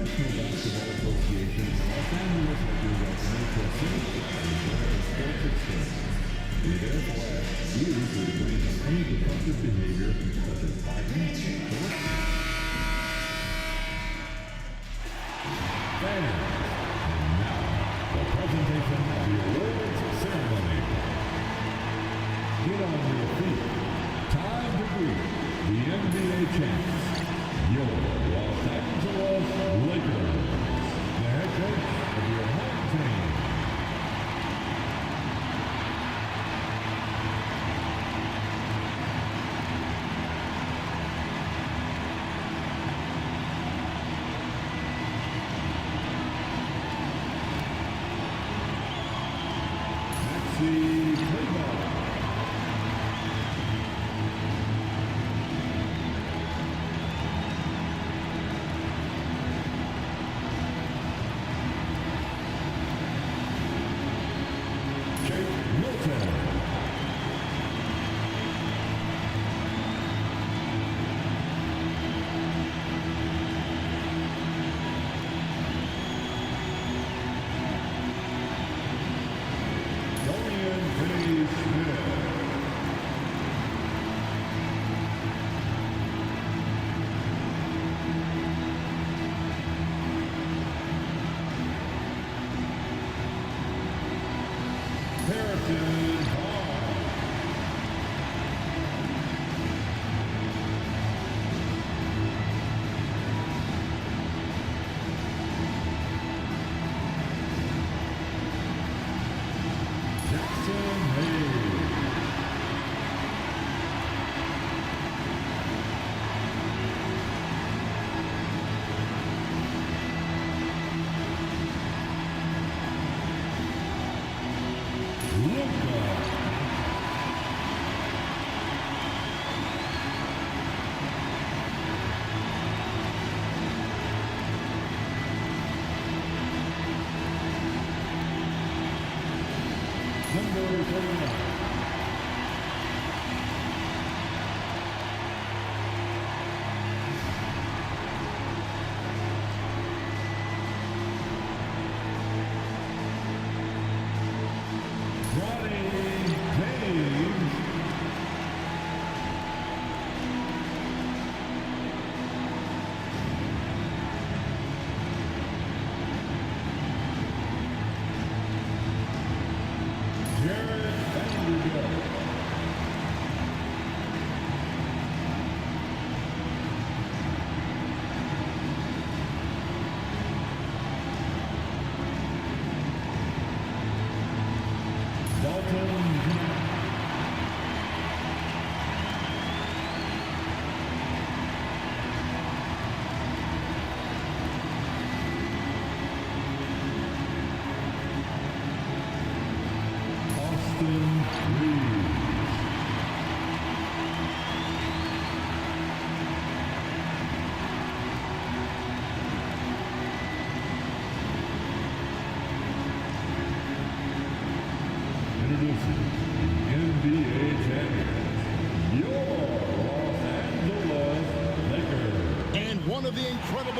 National Basketball Association and Los Angeles Lakers are committed to a safe and enjoyable sports experience. We therefore ask you to refrain from any disruptive behavior such as fighting, fans. And now, the presentation of the awards ceremony. Get on your feet. Time to greet the NBA champs, your Los Angeles Lakers, the head coach of your home team.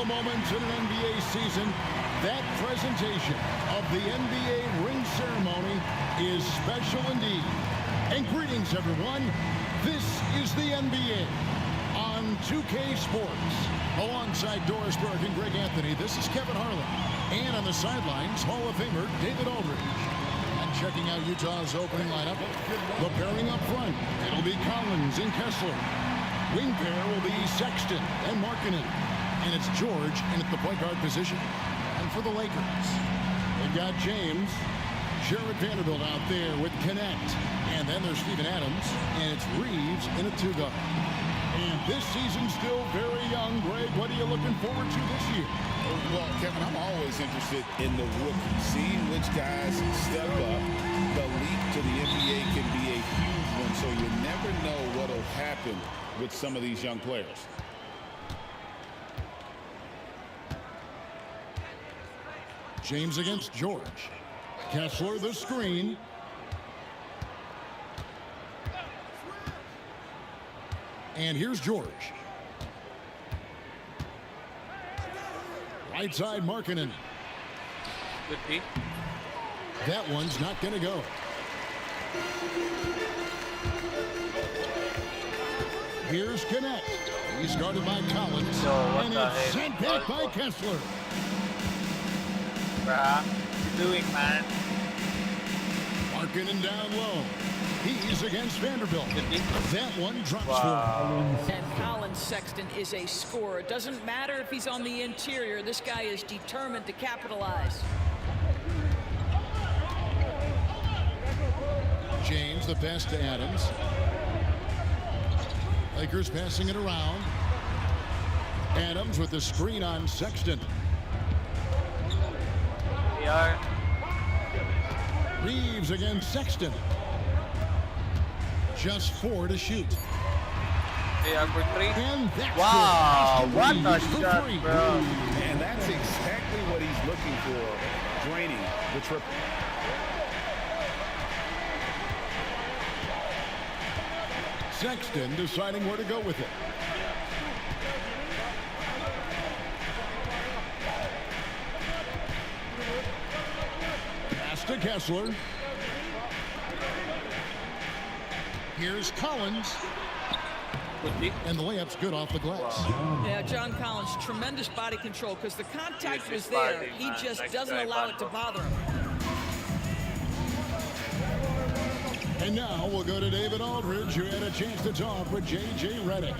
Moments in an NBA season, that presentation of the NBA ring ceremony is special indeed. And greetings, everyone. This is the NBA on 2K Sports. Alongside Doris Burke and Greg Anthony, this is Kevin Harlan. And on the sidelines, Hall of Famer David Aldridge. And checking out Utah's opening lineup, the pairing up front, it'll be Collins and Kessler. Wing pair will be Sexton and Markkanen. And it's George in at the point guard position. And for the Lakers, they've got James, Jared Vanderbilt out there with Connect. And then there's Steven Adams, and it's Reeves in a two-guard. And this season's still very young. Greg, what are you looking forward to this year? Well, Kevin, I'm always interested in the rookies, seeing which guys step up. The leap to the NBA can be a huge one, so you never know what will happen with some of these young players. James against George. Kessler the screen. And here's George. Right side, Markkanen. Good D. That one's not going to go. Here's Connect. He's guarded by Collins. what And the it's heck? sent back by Kessler. Bruh, what you doing, man? Markkanen down low. He's against Vanderbilt. That one drops Wow. for him. And Collins Sexton is a scorer. It doesn't matter if he's on the interior. This guy is determined to capitalize. James, the pass to Adams. Lakers passing it around. Adams with the screen on Sexton. They are. Reeves against Sexton. Just 4 to shoot. They are for 3. And that's Wow, good. what a Reeves for shot, 3. bro. And that's exactly what he's looking for, draining the triple. Sexton deciding where to go with it. Pass to Kessler. Here's Collins. Good D. And the layup's good off the glass. Yeah, John Collins, tremendous body control because the contact He's was there. sliding, He man. just Next doesn't guy, allow it to bother him. And now we'll go to David Aldridge, who had a chance to talk with J.J. Redick.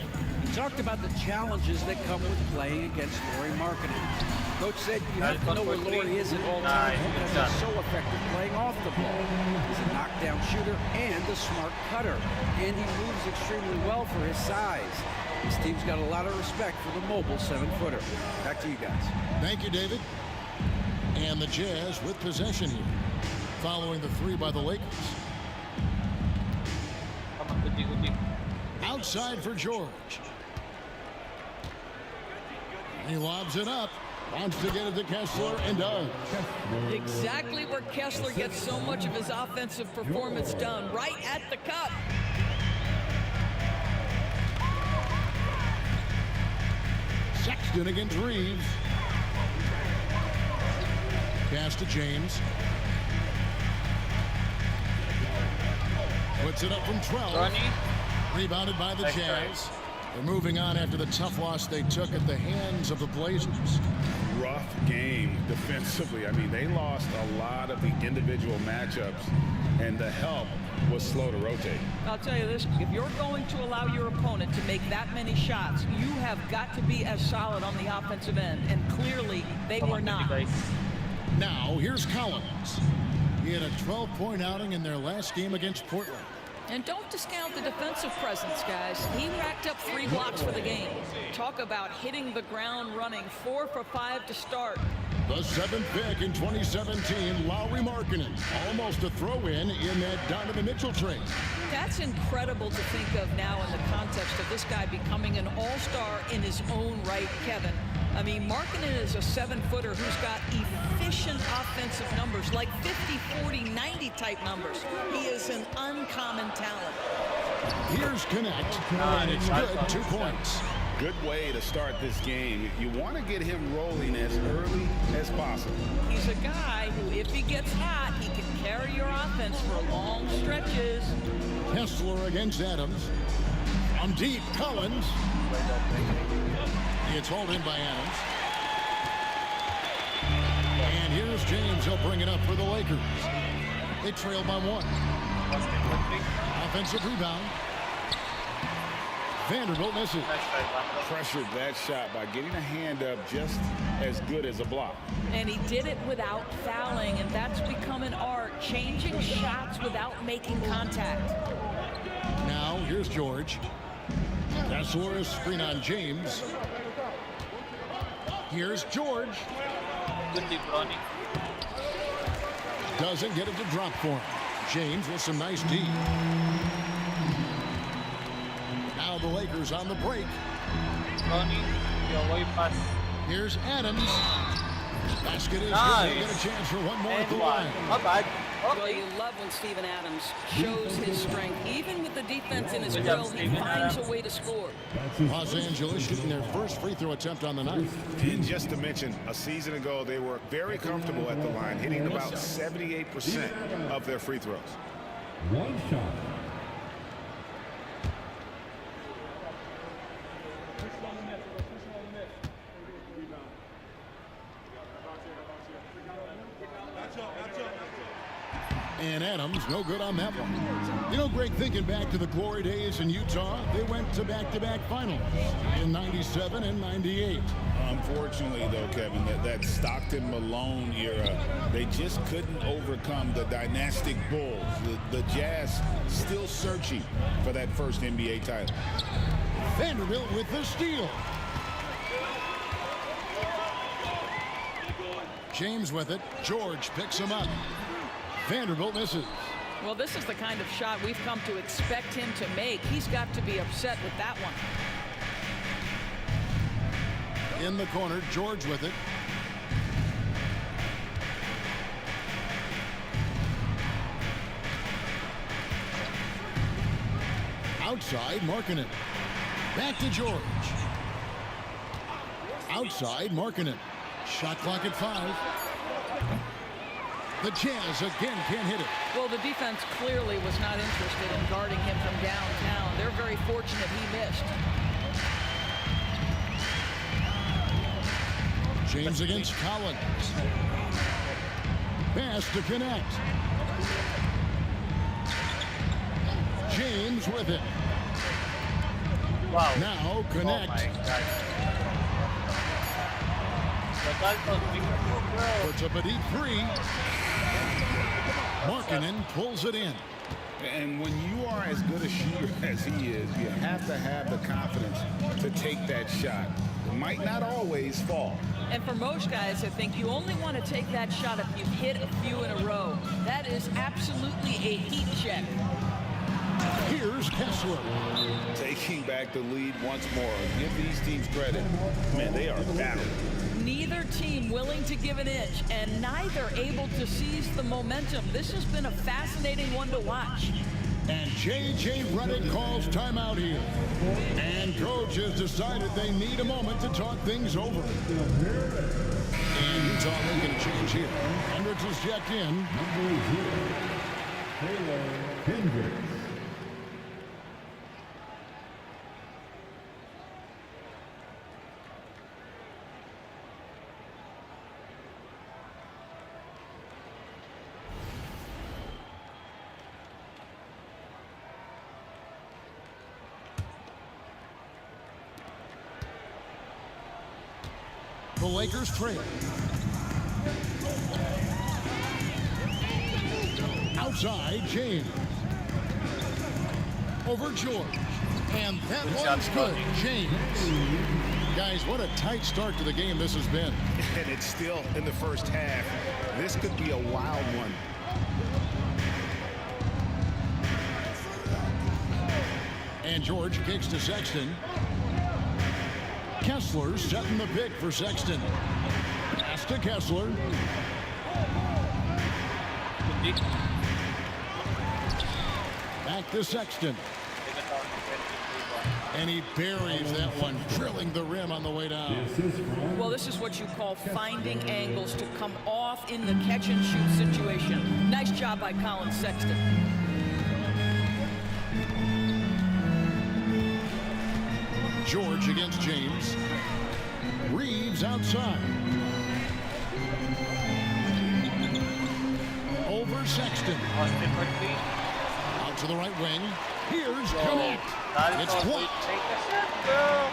He talked about the challenges that come with playing against Lauri Markkanen. Coach said you have to know where Lauri is at all times because he's so effective playing off the ball. He's a knockdown shooter and a smart cutter. And he moves extremely well for his size. His team's got a lot of respect for the mobile 7-footer. Back to you guys. Thank you, David. And the Jazz with possession here, following the 3 by the Lakers. Come on, good D, good D. Outside for George. He lobs it up. Wants to get it to Kessler and does. Exactly where Kessler gets so much of his offensive performance done, right at the cup. Sexton against Reeves. Pass to James. Puts it up from 12. Ronnie. Rebounded by the Nice Jazz. They're moving on after the tough loss they took at the hands of the Blazers. Rough game defensively. I mean, they lost a lot of the individual matchups, and the help was slow to rotate. I'll tell you this, if you're going to allow your opponent to make that many shots, you have got to be as solid on the offensive end, and clearly they Come were on, not. guys. Now, here's Collins. He had a 12-point outing in their last game against Portland. And don't discount the defensive presence, guys. He racked up 3 blocks for the game. Talk about hitting the ground running. 4 for 5 to start. The 7th pick in 2017, Lauri Markkanen. Almost a throw-in that Donovan Mitchell trade. That's incredible to think of now in the context of this guy becoming an all-star in his own right, Kevin. I mean, Markkanen is a 7-footer who's got efficient offensive numbers, like 50, 40, 90 type numbers. He is an uncommon talent. Here's Connect, and it's good. 2 points. Good way to start this game. You want to get him rolling as early as possible. He's a guy who, if he gets hot, he can carry your offense for long stretches. Kessler against Adams. From deep, Collins. It's hauled in by Adams. And here's James. He'll bring it up for the Lakers. They trail by 1. Offensive rebound. Vanderbilt misses. Pressured that shot by getting a hand up just as good as a block. And he did it without fouling, and that's become an art, changing shots without making contact. Now, here's George. Kessler screen on James. Here's George. Good D, Ronnie. Doesn't get it to drop for him. James with some nice D. Now the Lakers on the break. Ronnie, your way pass. Here's Adams. Basket is Nice. good. Get a chance for one more at And the one. line. Not bad. Well, Okay. you love when Steven Adams shows his strength. Even with the defense in his Good job, grill, he Steven finds Adams. a way to score. Los Angeles shooting their first free throw attempt on the night. And just to mention, a season ago, they were very comfortable at the line, hitting about 78% of their free throws. One shot. And Adams, no good on that one. You know, Greg, thinking back to the glory days in Utah, they went to back-to-back finals in 97 and 98. Unfortunately, though, Kevin, that Stockton-Malone era, they just couldn't overcome the dynastic Bulls. The Jazz still searching for that first NBA title. Vanderbilt with the steal. James with it. George picks him up. Vanderbilt misses. Well, this is the kind of shot we've come to expect him to make. He's got to be upset with that one. In the corner, George with it. Outside, Markkanen. Back to George. Outside, Markkanen. Shot clock at 5. The Jazz again can't hit it. Well, the defense clearly was not interested in guarding him from downtown. They're very fortunate he missed. James against Collins. Pass to connect. James with it. Wow. Now connect. Oh my God. The Dalton bro. Puts up a deep 3. Markkanen pulls it in. And when you are as good a shooter as he is, you have to have the confidence to take that shot. It might not always fall. And for most guys, I think you only want to take that shot if you've hit a few in a row. That is absolutely a heat check. Here's Kessler. Taking back the lead once more. Give these teams credit. Man, they are battling. Neither team willing to give an inch, and neither able to seize the momentum. This has been a fascinating one to watch. And J.J. Redick calls timeout here. And coach has decided they need a moment to talk things over. And Utah making a change here. Hendricks is checked in. Number 0, Taylor Hendricks. The Lakers trail. Outside, James. Over George. And that one's good. James. Guys, what a tight start to the game this has been. And it's still in the first half. This could be a wild one. And George kicks to Sexton. Kessler setting the pick for Sexton. Pass to Kessler. Back to Sexton. And he buries that one, drilling the rim on the way down. Well, this is what you call finding angles to come off in the catch-and-shoot situation. Nice job by Colin Sexton. George against James. Reeves outside. Over Sexton. Out to the right wing. Here's Connect. It's blocked. Take a shot, bro.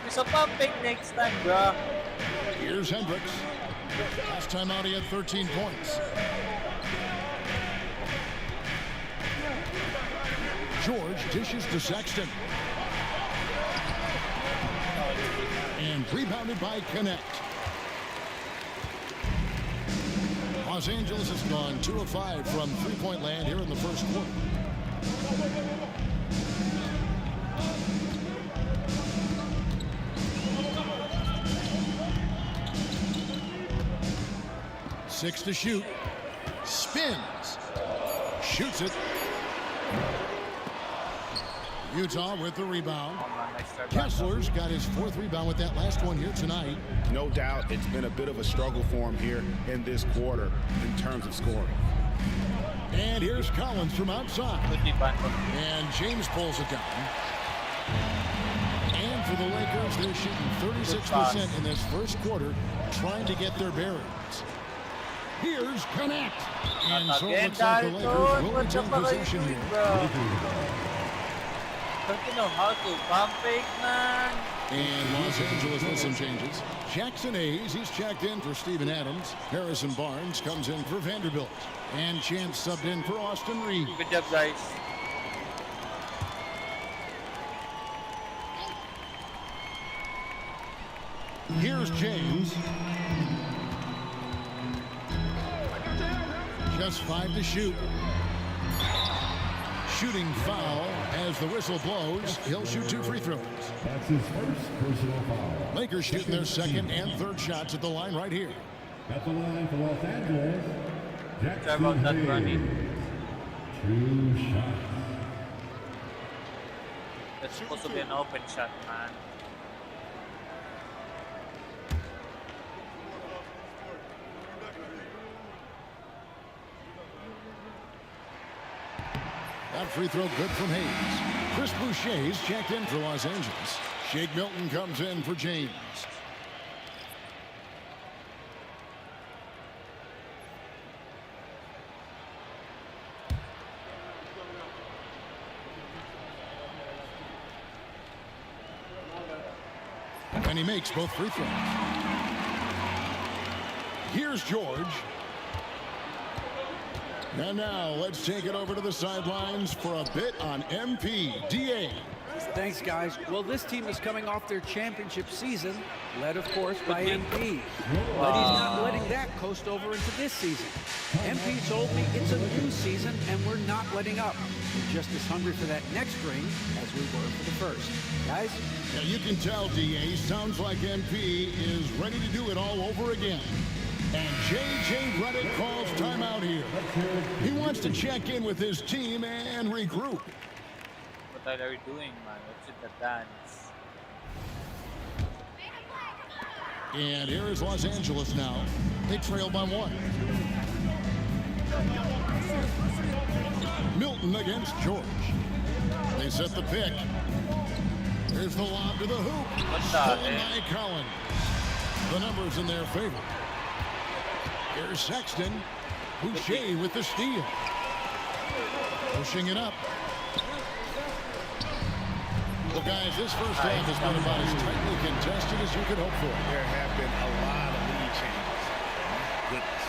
Isa pa pick next time, bro. Here's Hendricks. Last time out he had 13 points. George dishes to Sexton. And rebounded by Connect. Los Angeles has gone 2 of 5 from three-point land here in the first quarter. 6 to shoot. Spins. Shoots it. Utah with the rebound. Kessler's got his 4th rebound with that last one here tonight. No doubt it's been a bit of a struggle for him here in this quarter in terms of scoring. And here's Collins from outside. And James pulls it down. And for the Lakers, they're shooting 36% in this first quarter, trying to get their bearings. Here's Connect. And so it looks like the Lakers will retain possession here. Don't you know how to pump fake, man? And Los Angeles with some changes. Jackson Hayes, he's checked in for Steven Adams. Harrison Barnes comes in for Vanderbilt. And Chance subbed in for Austin Reed. Good job, guys. Here's James. Just 5 to shoot. Shooting foul as the whistle blows. He'll shoot 2 free throws. That's his first personal foul. Lakers shooting their 2nd and 3rd shots at the line right here. At the line for Los Angeles, Sorry about that, Ronnie. 2 shots. That's supposed to be an open shot, man. That free throw good from Hayes. Chris Boucher's checked in for Los Angeles. Shake Milton comes in for James. And he makes both free throws. Here's George. And now let's take it over to the sidelines for a bit on MPDA. Thanks, guys. Well, this team is coming off their championship season, led, of course, by MP. But he's not letting that coast over into this season. MP told me it's a new season, and we're not letting up. We're just as hungry for that next ring as we were for the first. Guys? Yeah, you can tell, DA, sounds like MP is ready to do it all over again. And J.J. Redick calls timeout here. He wants to check in with his team and regroup. What are you doing, man? What's with the dance? And here is Los Angeles now. They trail by 1. Milton against George. They set the pick. Here's the lob to the hoop. Stolen by Collins. The numbers in their favor. Here's Sexton. Boucher with the steal. Pushing it up. Well, guys, this first half has been about as tightly contested as you could hope for. There have been a lot of lead changes. Goodness.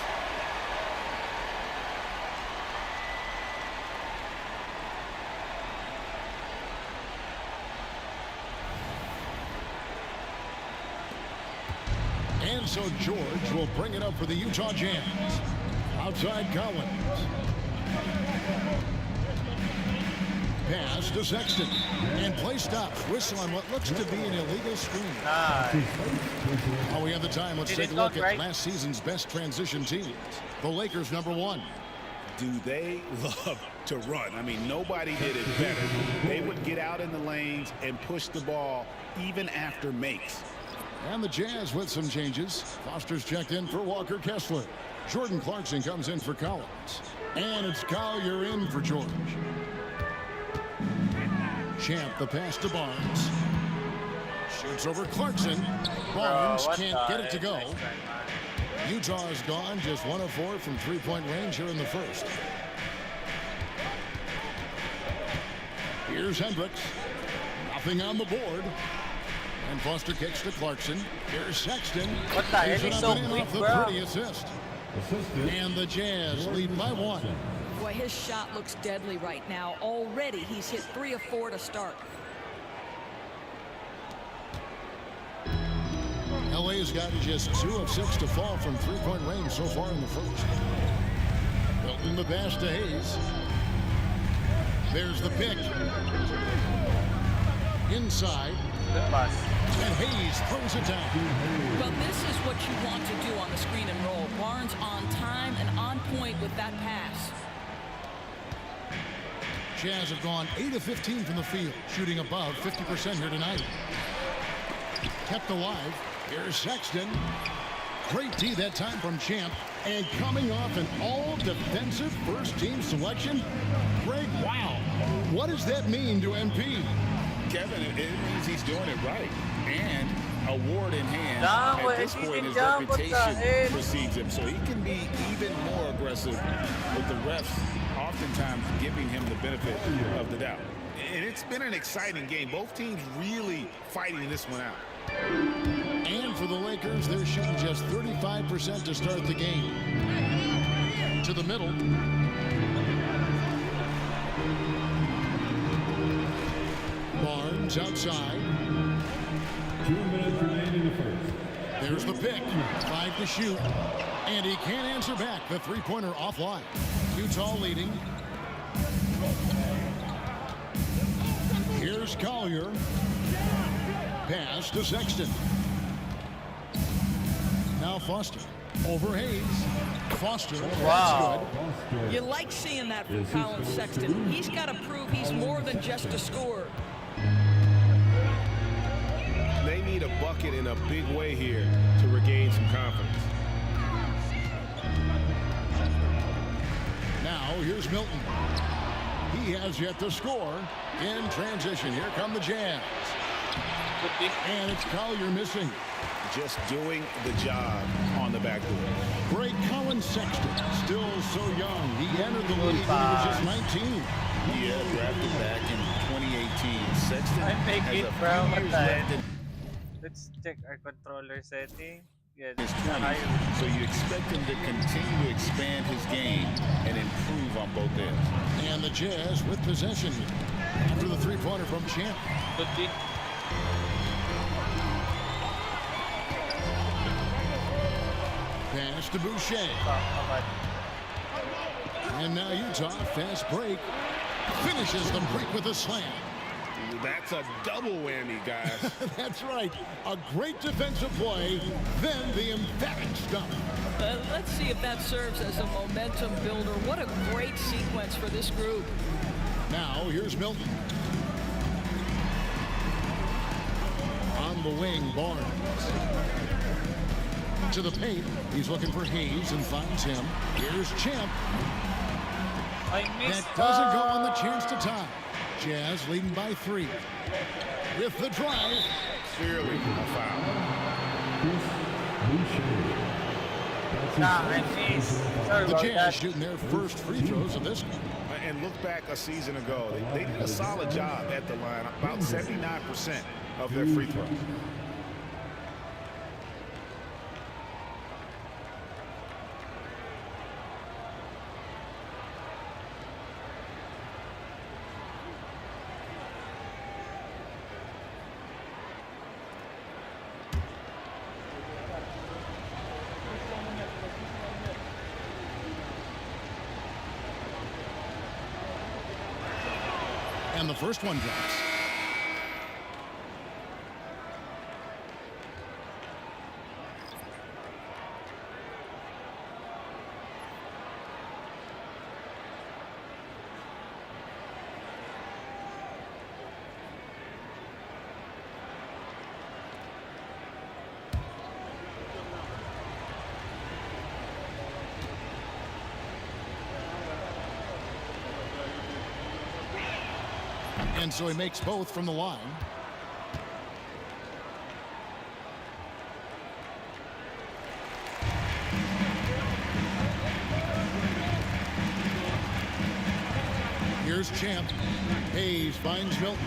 And so George will bring it up for the Utah Jazz. Outside Collins. Pass to Sexton. And play stops. Whistle on what looks to be an illegal screen. While we have the time, let's take a look at last season's best transition teams. The Lakers, #1. Do they love to run? I mean, nobody did it better. They would get out in the lanes and push the ball even after makes. And the Jazz with some changes. Foster's checked in for Walker Kessler. Jordan Clarkson comes in for Collins. And it's Collier in for George. Champ, the pass to Barnes. Shoots over Clarkson. Barnes can't get it to go. Utah is gone, just 1 of 4 from three-point range here in the first. Here's Hendricks. Nothing on the board. And Foster kicks to Clarkson. Here's Sexton. What the hell? He's so quick, off the bro. pretty assist. And the Jazz lead by 1. Boy, his shot looks deadly right now. Already, he's hit 3 of 4 to start. LA's gotten just 2 of 6 to fall from three-point range so far in the first. Milton the pass to Hayes. There's the pick. Inside. Good pass. And Hayes throws it down. Well, this is what you want to do on a screen and roll. Barnes on time and on point with that pass. Jazz have gone 8 of 15 from the field, shooting above 50% here tonight. Kept alive. Here's Sexton. Great D that time from Champ. And coming off an all-defensive first-team selection, Greg, wow. What does that mean to MP? Kevin, it means he's doing it right. And award in hand, at this point, his reputation precedes him. So he can be even more aggressive with the refs oftentimes giving him the benefit of the doubt. And it's been an exciting game. Both teams really fighting this one out. And for the Lakers, they're shooting just 35% to start the game. To the middle. Barnes outside. 2 minutes remaining in the first. There's the pick. 5 to shoot. And he can't answer back. The three-pointer offline. Utah leading. Here's Collier. Pass to Sexton. Now Foster. Over Hayes. Foster. Wow. That's good. You like seeing that from Colin Sexton. He's got to prove he's more than just a scorer. They need a bucket in a big way here to regain some confidence. Now here's Milton. He has yet to score. In transition, here come the Jazz. And it's Collier missing. Just doing the job on the backboard. Great Colin Sexton, still so young. He entered the league when he was just 19. Yeah, drafted back in 2018. Sexton I'm making has a bro. few years left in Let's check our controller setting. Yeah, his 20s, so you expect him to continue to expand his game and improve on both ends. And the Jazz with possession after the three-pointer from Champ. Pass to Boucher. And now Utah, fast break. Finishes the break with a slam. That's a double whammy, guys. That's right. A great defensive play, then the emphatic stop. Let's see if that serves as a momentum builder. What a great sequence for this group. Now here's Milton. On the wing, Barnes. To the paint. He's looking for Hayes and finds him. Here's Champ. That doesn't go on the chance to tie. Jazz leading by 3. With the drive. Clearly a foul. The Jazz shooting their first free throws of this game. And look back a season ago. They did a solid job at the line. About 79% of their free throws. And the first one drops. And so he makes both from the line. Here's Champ. Hayes finds Milton.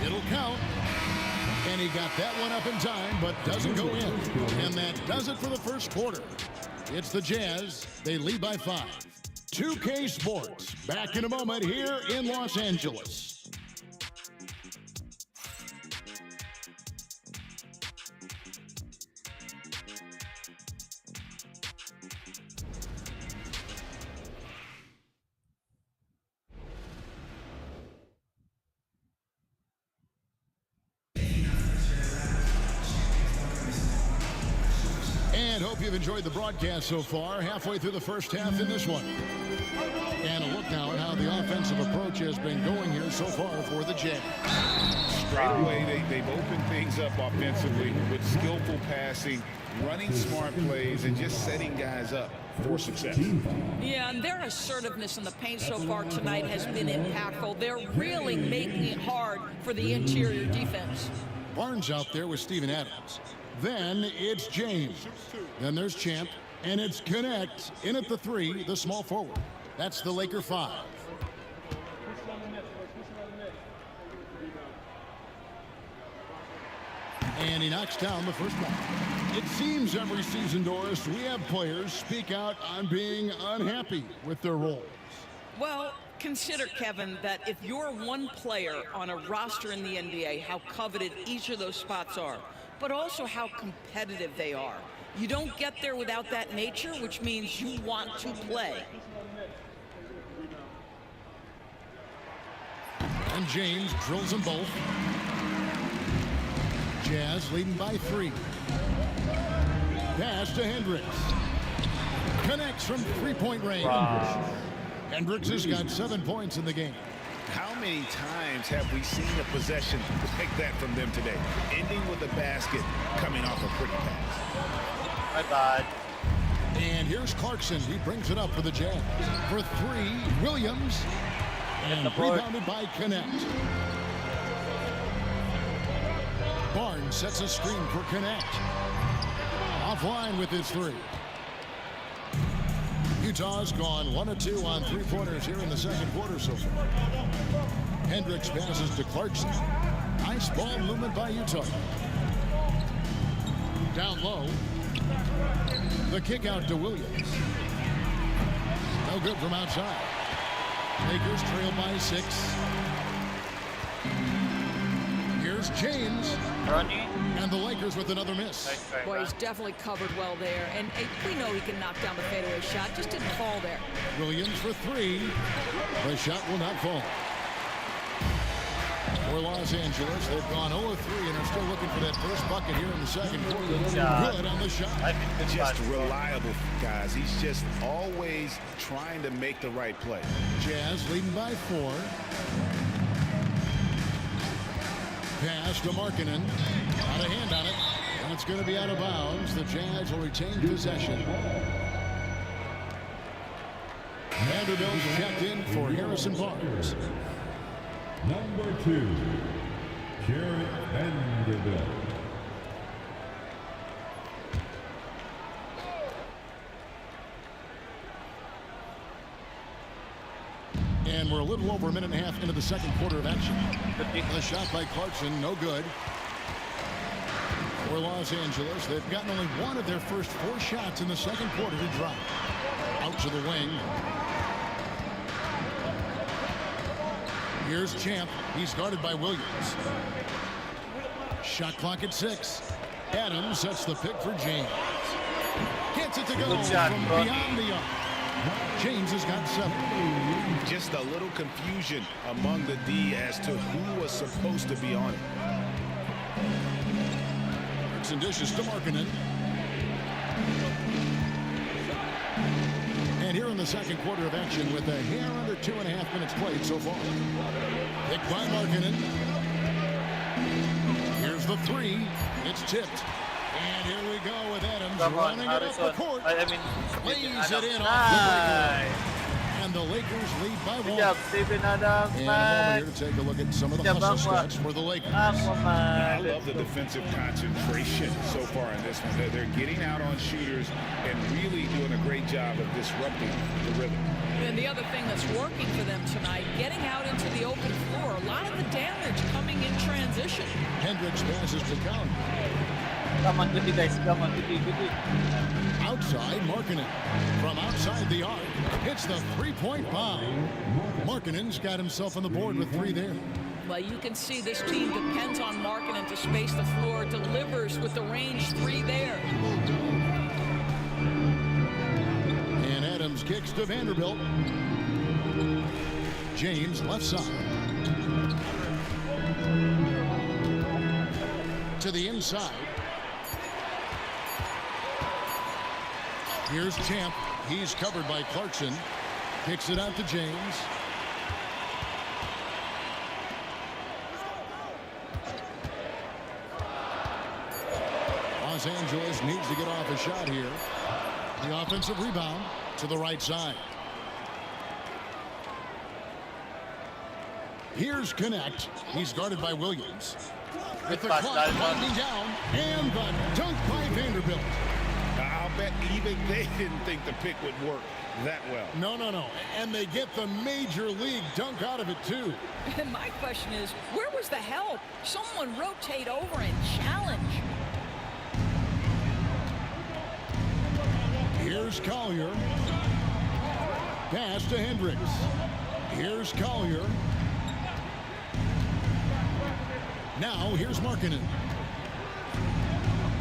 It'll count. And he got that one up in time, but doesn't go in. And that does it for the first quarter. It's the Jazz. They lead by 5. 2K Sports, back in a moment here in Los Angeles. And hope you've enjoyed the broadcast so far. Halfway through the first half in this one. And a look now at how the offensive approach has been going here so far for the Jazz. Straight away, they've opened things up offensively with skillful passing, running smart plays, and just setting guys up for success. Yeah, and their assertiveness in the paint so far tonight has been impactful. They're really making it hard for the interior defense. Barnes out there with Steven Adams. Then it's James. Then there's Champ. And it's Connect in at the 3, the small forward. That's the Laker 5. And he knocks down the first one. It seems every season, Doris, we have players speak out on being unhappy with their roles. Well, consider, Kevin, that if you're one player on a roster in the NBA, how coveted each of those spots are, but also how competitive they are. You don't get there without that nature, which means you want to play. And James drills them both. Jazz leading by 3. Pass to Hendricks. Connects from three-point range. Wow. Hendricks has got 7 points in the game. How many times have we seen a possession like that from them today? Ending with a basket, coming off a pretty pass. My bad. And here's Clarkson. He brings it up for the Jazz. For 3, Williams. And rebounded by Connect. Barnes sets a screen for Connect. Offline with his 3. Utah's gone 1 of 2 on 3-pointers here in the second quarter so far. Hendricks passes to Clarkson. Nice ball movement by Utah. Down low. The kick out to Williams. No good from outside. Lakers trail by 6. Here's James. Running. And the Lakers with another miss. Nice try, Boy, he's definitely covered well there. And we know he can knock down the fadeaway shot. Just didn't fall there. Williams for 3. The shot will not fall. For Los Angeles, they've gone 0 of 3 and are still looking for that first bucket here in the second quarter. Good on the shot. I think good Just shot. reliable, guys. He's just always trying to make the right play. Jazz leading by 4. Pass to Markkanen. Out of hand on it. And it's going to be out of bounds. The Jazz will retain possession. Vanderbilt's checked in for Harrison Barnes. Number 2, Jarrett Vanderbilt. And we're a little over a minute and a half into the second quarter of action. The shot by Clarkson, no good. For Los Angeles, they've gotten only 1 of their first 4 shots in the second quarter to drop. Out to the wing. Here's Champ. He's guarded by Williams. Shot clock at 6. Adams sets the pick for James. Gets it to go Good shot, from bro. beyond the arc. James has got 7. Just a little confusion among the D as to who was supposed to be on it. Bricks and dishes to Markkanen. And here in the second quarter of action with a hair under 2.5 minutes played so far. Picked by Markkanen. Here's the 3. It's tipped. And here we go with Adams Come on, running it up the court. Lays it in off the Lakers. And the Lakers lead by 1. Good job, Steven Adams, And a moment man. here to take a look at some of the Good job, hustle Bamba. stats for the Lakers. I Man. love the defensive concentration so far in this one. They're getting out on shooters and really doing a great job of disrupting the rhythm. And the other thing that's working for them tonight, getting out into the open floor. A lot of the damage coming in transition. Hendricks passes to Count. Come on, goodie guys. Come on, goodie. Outside, Markkanen. From outside the arc, hits the 3-point bomb. Markkanen's got himself on the board with 3 there. Well, you can see this team depends on Markkanen to space the floor, delivers with the range 3 there. And Adams kicks to Vanderbilt. James left side. To the inside. Here's Champ. He's covered by Clarkson. Kicks it out to James. Los Angeles needs to get off a shot here. The offensive rebound to the right side. Here's Connect. He's guarded by Williams. With the clock winding down, and the dunk by Vanderbilt. I'll bet even they didn't think the pick would work that well. No. And they get the major league dunk out of it, too. And my question is, where was the help? Someone rotate over and challenge. Here's Collier. Pass to Hendricks. Here's Collier. Now here's Markkanen.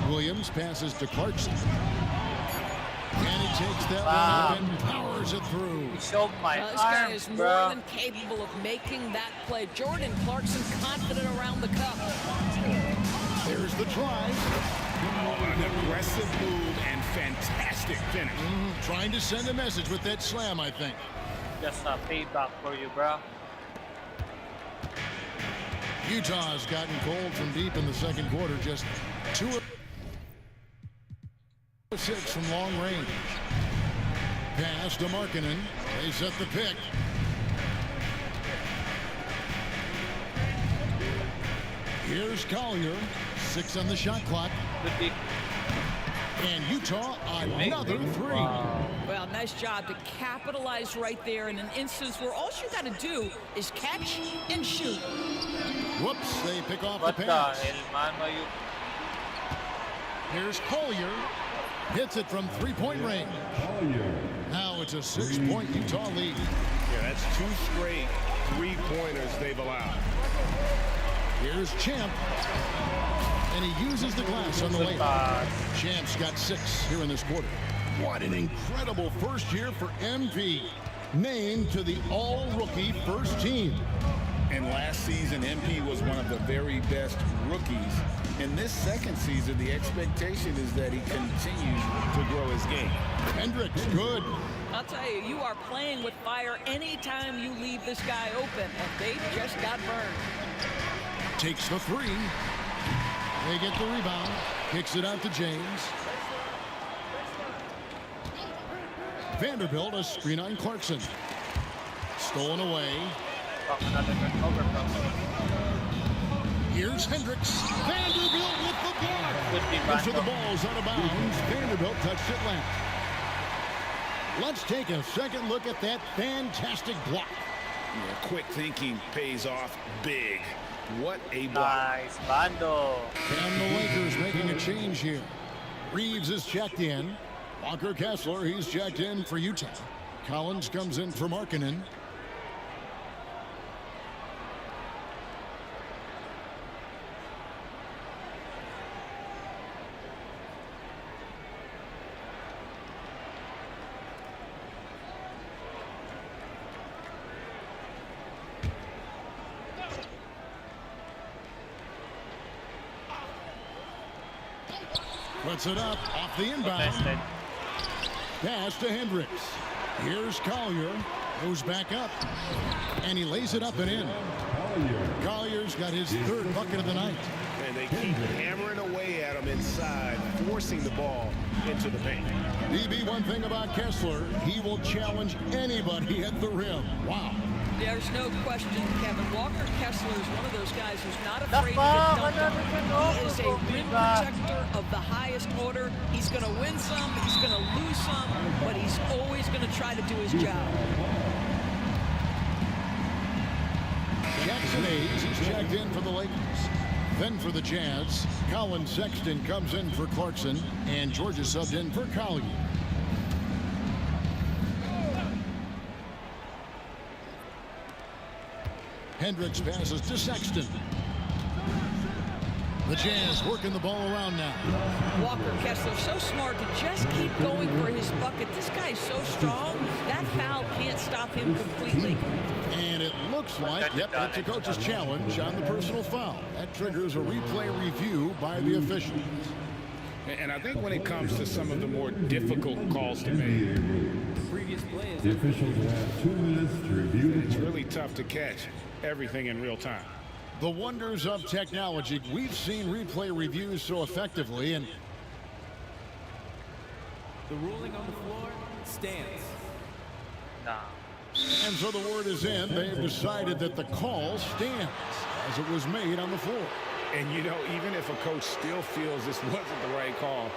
Williams passes to Clarkson. And he takes that one and powers it through. He showed my This guy arm, is more bro. than capable of making that play. Jordan Clarkson confident around the cup. There's the drive. An aggressive move and fantastic finish. Trying to send a message with that slam, I think. Just a payback for you, bro. Utah's gotten cold from deep in the second quarter. Just 2 of 6 from long range. Pass to Markkanen. They set the pick. Here's Collier. 6 on the shot clock. Good pick. And Utah another 3. Well, nice job to capitalize right there in an instance where all you got to do is catch and shoot. Whoops, they pick off What the the pass. hell, man? Are you? Here's Collier. Hits it from 3-point range. Now it's a 6-point Utah lead. Yeah, that's 2 straight 3-pointers they've allowed. Here's Champ. And he uses the glass on the layup. Champ's got 6 here in this quarter. What an incredible first year for MP. Named to the all-rookie first team. And last season, MP was one of the very best rookies. In this second season, the expectation is that he continues to grow his game. Hendricks, good. I'll tell you, you are playing with fire anytime you leave this guy open, and they just got burned. Takes the 3. They get the rebound. Kicks it out to James. Vanderbilt, a screen on Clarkson. Stolen away. Here's Hendricks. Vanderbilt with the block. So the ball's out of bounds. Vanderbilt touched it last. Let's take a second look at that fantastic block. Yeah, quick thinking pays off big. What a block. Nice, Bando. And the Lakers making a change here. Reeves is checked in. Walker Kessler, he's checked in for Utah. Collins comes in for Markkanen. Puts it up off the inbound. Pass to Hendricks. Here's Collier. Goes back up. And he lays it up and in. Collier's got his 3rd bucket of the night. And they keep hammering away at him inside, forcing the ball into the paint. DB, one thing about Kessler, he will challenge anybody at the rim. Wow. There's no question, Kevin. Walker Kessler is one of those guys who's not afraid to get dunked on. He is a rim protector of the highest order. He's going to win some, he's going to lose some, but he's always going to try to do his job. Jackson Hayes, he's checked in for the Lakers. Then for the Jazz, Colin Sexton comes in for Clarkson, and Georgia subbed in for Collier. Hendricks passes to Sexton. The Jazz working the ball around now. Walker Kessler so smart to just keep going for his bucket. This guy's so strong, that foul can't stop him completely. And it looks like, yep, that's a coach's challenge on the personal foul. That triggers a replay review by the officials. And I think when it comes to some of the more difficult calls to make, The officials will have 2 minutes to review. it's really tough to catch everything in real time. The wonders of technology. We've seen replay reviews so effectively, and The ruling on the floor stands. Nah. so the word is in. They've decided that the call stands as it was made on the floor. And, you know, even if a coach still feels this wasn't the right call,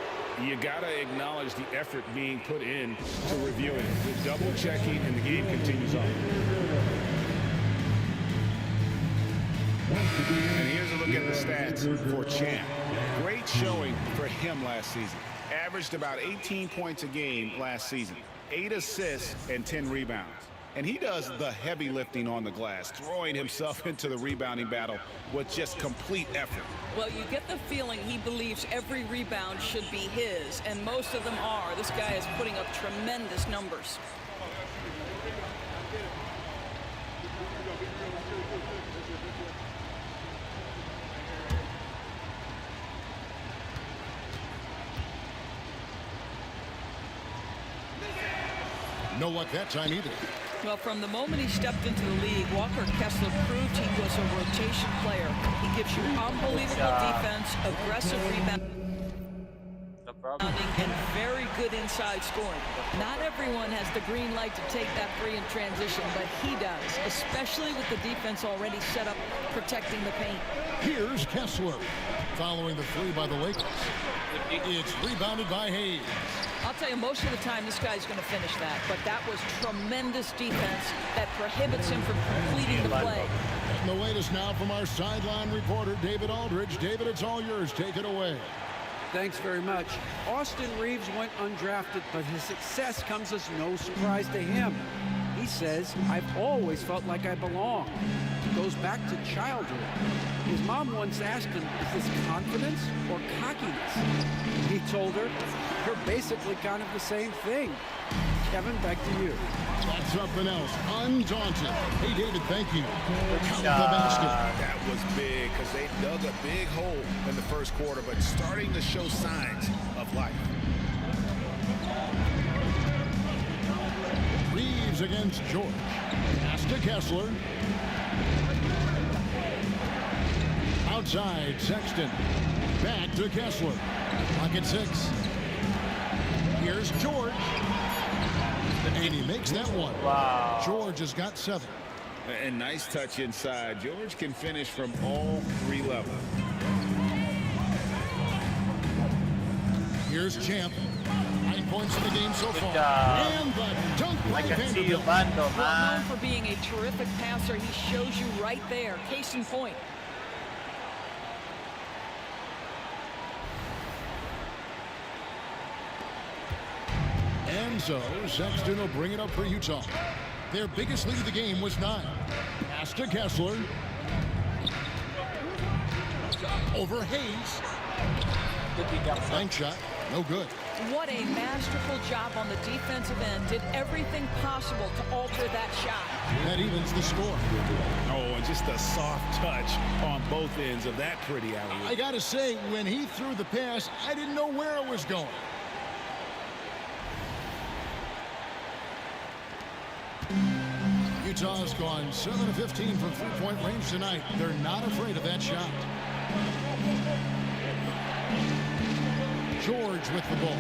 you got to acknowledge the effort being put in to reviewing. The double checking, and the game continues on. And here's a look at the stats for Champ. Great showing for him last season. Averaged about 18 points a game last season. 8 assists and 10 rebounds. And he does the heavy lifting on the glass, throwing himself into the rebounding battle with just complete effort. Well, you get the feeling he believes every rebound should be his, and most of them are. This guy is putting up tremendous numbers. No luck that time either. Well, from the moment he stepped into the league, Walker Kessler proved he was a rotation player. He gives you unbelievable defense, aggressive rebounding, No problem. and very good inside scoring. Not everyone has the green light to take that three in transition, but he does, especially with the defense already set up protecting the paint. Here's Kessler following the three by the Lakers. It's rebounded by Hayes. I'll tell you, most of the time this guy's going to finish that, but that was tremendous defense that prohibits him from completing the play. And the latest now from our sideline reporter, David Aldridge. David, it's all yours. Take it away. Thanks very much. Austin Reeves went undrafted, but his success comes as no surprise to him. He says, "I've always felt like I belong." It goes back to childhood. His mom once asked him, "Is this confidence or cockiness?" He told her, "You're basically kind of the same thing." Kevin, back to you. That's something else. Undaunted. Hey, David, thank you. Count the basket. That was big because they dug a big hole in the first quarter, but starting to show signs of life. Reeves against George. Pass to Kessler. Outside, Sexton. Back to Kessler. Clock at 6. Here's George. And he makes that one. Wow. George has got 7. And nice touch inside. George can finish from all 3 levels. Here's Champ. 9 points in the game so far. job. And the dunk by I can see you, Vanderbilt. Bando, Well known man. for being a terrific passer, he shows you right there. Case in point. And so Sexton will bring it up for Utah. Their biggest lead of the game was 9. Pass to Kessler. Over Hayes. Good job. Bank shot. No good. What a masterful job on the defensive end. Did everything possible to alter that shot. That evens the score. Oh, and just a soft touch on both ends of that pretty alley. I got to say, when he threw the pass, I didn't know where it was going. Utah's gone 7 of 15 from three-point range tonight. They're not afraid of that shot. George with the ball.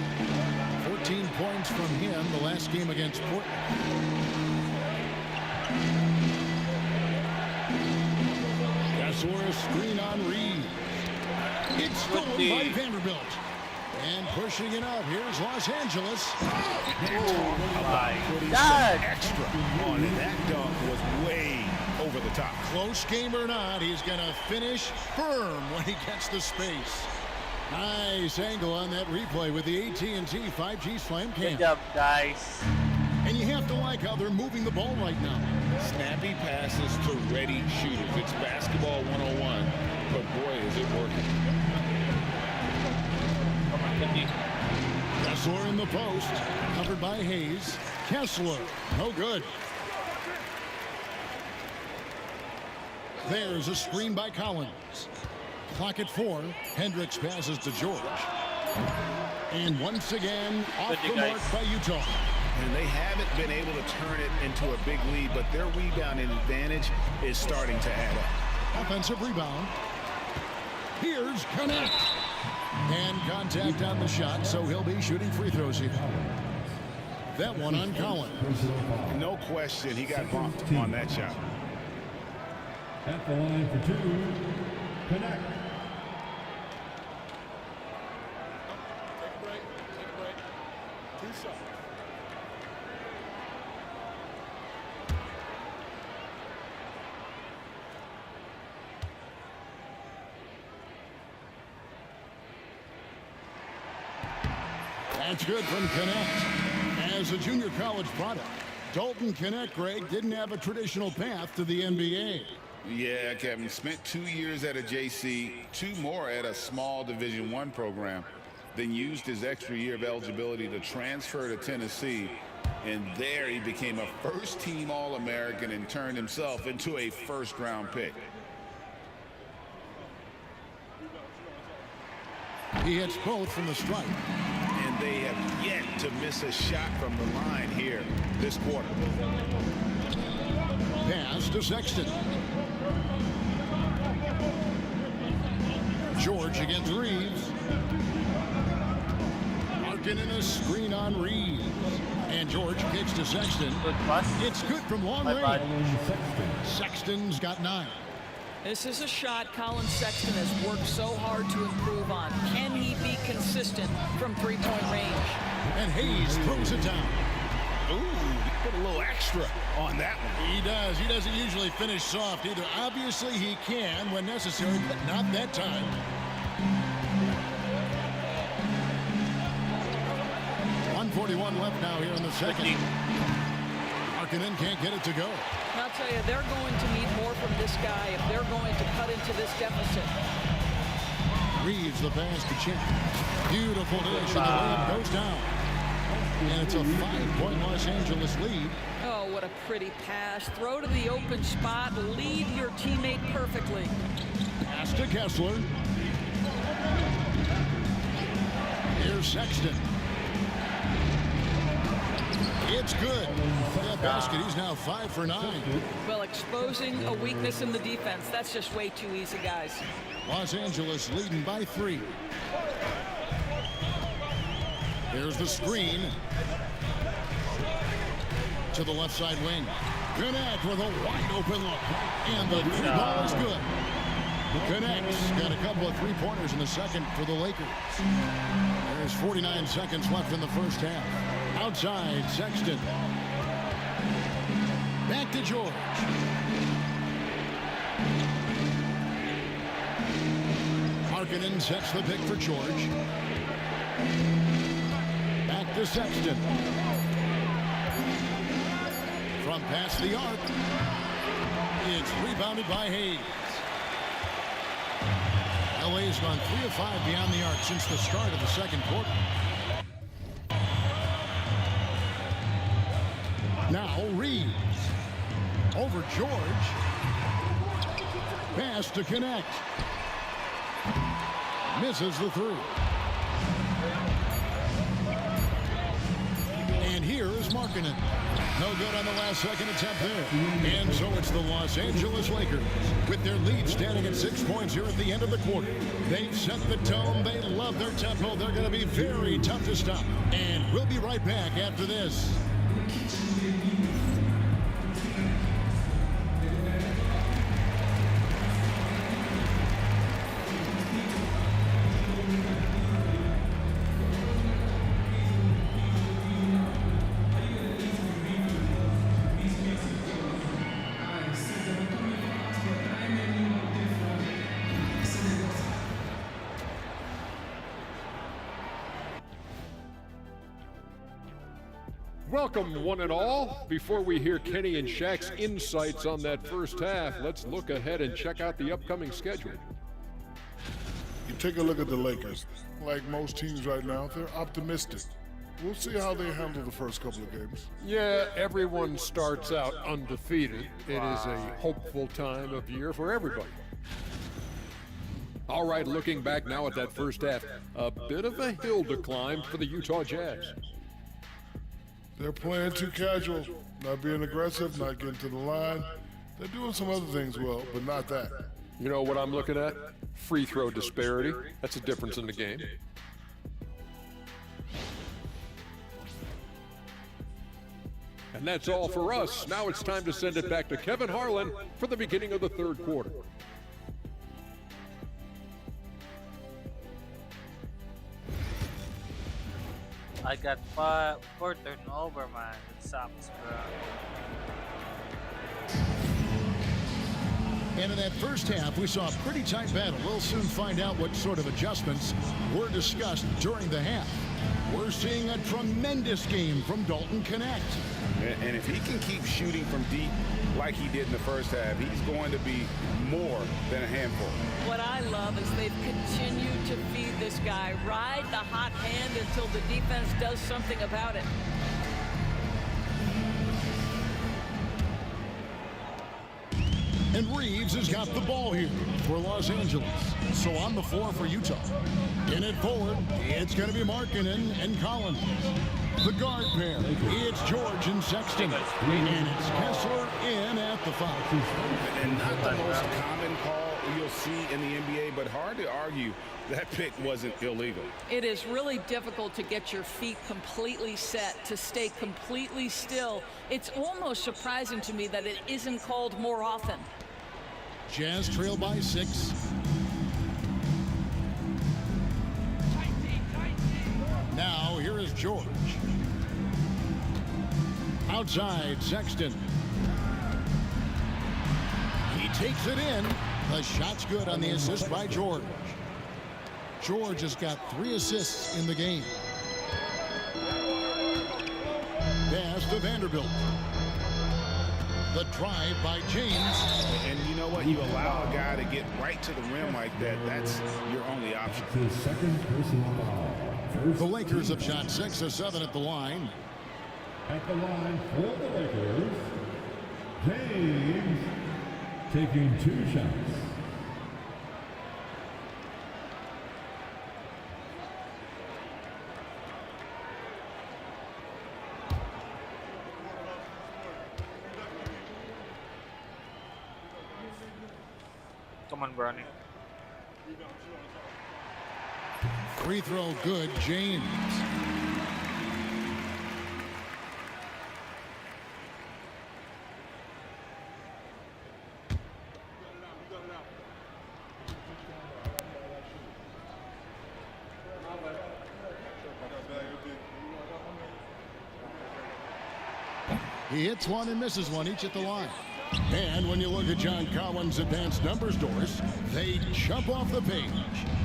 14 points from him the last game against Portland. Kessler screen on Reed. It's stolen by Vanderbilt. And pushing it up, here's Los Angeles. Oh my Putting God. some extra on it. That dunk was way over the top. Close game or not, he's going to finish firm when he gets the space. Nice angle on that replay with the AT&T 5G Slam Good Cam. job, guys. And you have to like how they're moving the ball right now. Snappy passes to ready shooters. It's basketball 101, but boy, is it working. Come on, good D. Kessler in the post, covered by Hayes. Kessler, no good. There's a screen by Collins. Clock at 4. Hendricks passes to George. And once again, off Good the day, mark guys. by Utah. And they haven't been able to turn it into a big lead, but their rebounding advantage is starting to add up. Offensive rebound. Here's Connect. And contact on the shot, so he'll be shooting free throws here. That one on Collins. No question, he got bumped on that shot. At the line for 2, Connect. That's good from Connect. As a junior college product, Dalton Connect, Greg, didn't have a traditional path to the NBA. Yeah, Kevin, spent 2 years at a JC, 2 more at a small Division I program, then used his extra year of eligibility to transfer to Tennessee, and there he became a first-team All-American and turned himself into a first-round pick. He hits both from the stripe. And they have yet to miss a shot from the line here this quarter. Pass to Sexton. George against Reeves. Marking in a screen on Reeves. And George kicks to Sexton. Good pass. It's good from long My bad. range. Sexton's got 9. This is a shot Colin Sexton has worked so hard to improve on. Can he be consistent from three-point range? And Hayes throws it down. Ooh, he put a little extra on that one. He does. He doesn't usually finish soft either. Obviously, he can when necessary, but not that time. .141 left now here in the second. Markkanen can't get it to go. I'll tell you, they're going to need more from this guy if they're going to cut into this deficit. Reeves the pass to Chin. Beautiful dish, and the layup goes down. And it's a 5-point Los Angeles lead. Oh, what a pretty pass. Throw to the open spot. Lead your teammate perfectly. Pass to Kessler. Here's Sexton. It's good. That basket, he's now 5 for 9. Well, exposing a weakness in the defense, that's just way too easy, guys. Los Angeles leading by 3. There's the screen. To the left side wing. Connect with a wide open look. And the 3 ball is good. Connect's got a couple of 3-pointers in the second for the Lakers. There's 49 seconds left in the first half. Outside, Sexton. Back to George. Markkanen sets the pick for George. Back to Sexton. From past the arc. It's rebounded by Hayes. LA's gone 3 of 5 beyond the arc since the start of the second quarter. Now Reeves. Over George. Pass to Connect. Misses the 3. And here is Markkanen. No good on the last second attempt there. And so it's the Los Angeles Lakers with their lead standing at 6 points here at the end of the quarter. They've set the tone. They love their tempo. They're going to be very tough to stop. And we'll be right back after this. Welcome, one and all. Before we hear Kenny and Shaq's insights on that first half, let's look ahead and check out the upcoming schedule. You take a look at the Lakers. Like most teams right now, they're optimistic. We'll see how they handle the first couple of games. Yeah, everyone starts out undefeated. It is a hopeful time of year for everybody. All right, looking back now at that first half, a bit of a hill to climb for the Utah Jazz. They're playing too casual, not being aggressive, not getting to the line. They're doing some other things well, but not that. You know what I'm looking at? Free throw disparity. That's a difference in the game. And that's all for us. Now it's time to send it back to Kevin Harlan for the beginning of the third quarter. I got 4 turnover, man. It sucks, bro. And in that first half, we saw a pretty tight battle. We'll soon find out what sort of adjustments were discussed during the half. We're seeing a tremendous game from Dalton Connect. And if he can keep shooting from deep like he did in the first half, he's going to be more than a handful. What I love is they've continued to feed this guy, ride the hot hand until the defense does something about it. And Reeves has got the ball here for Los Angeles. So on the floor for Utah. In it forward, it's going to be Markkanen and Collins. The guard pair, it's George and Sexton. And it's Kessler in at the foul. And not the most common call you'll see in the NBA, but hard to argue that pick wasn't illegal. It is really difficult to get your feet completely set, to stay completely still. It's almost surprising to me that it isn't called more often. Jazz trail by 6. Now here is George. Outside, Sexton. He takes it in. The shot's good on the assist by George. George has got 3 assists in the game. Pass to Vanderbilt. The drive by James. And you know what? You allow a guy to get right to the rim like that. That's your only option. His second personal foul. The Lakers have shot 6 of 7 at the line. At the line for the Lakers, James taking 2 shots. Come on, Brownie. Free throw good, James. He hits one and misses one, each at the line. And when you look at John Collins' advanced numbers, Doris, they jump off the page.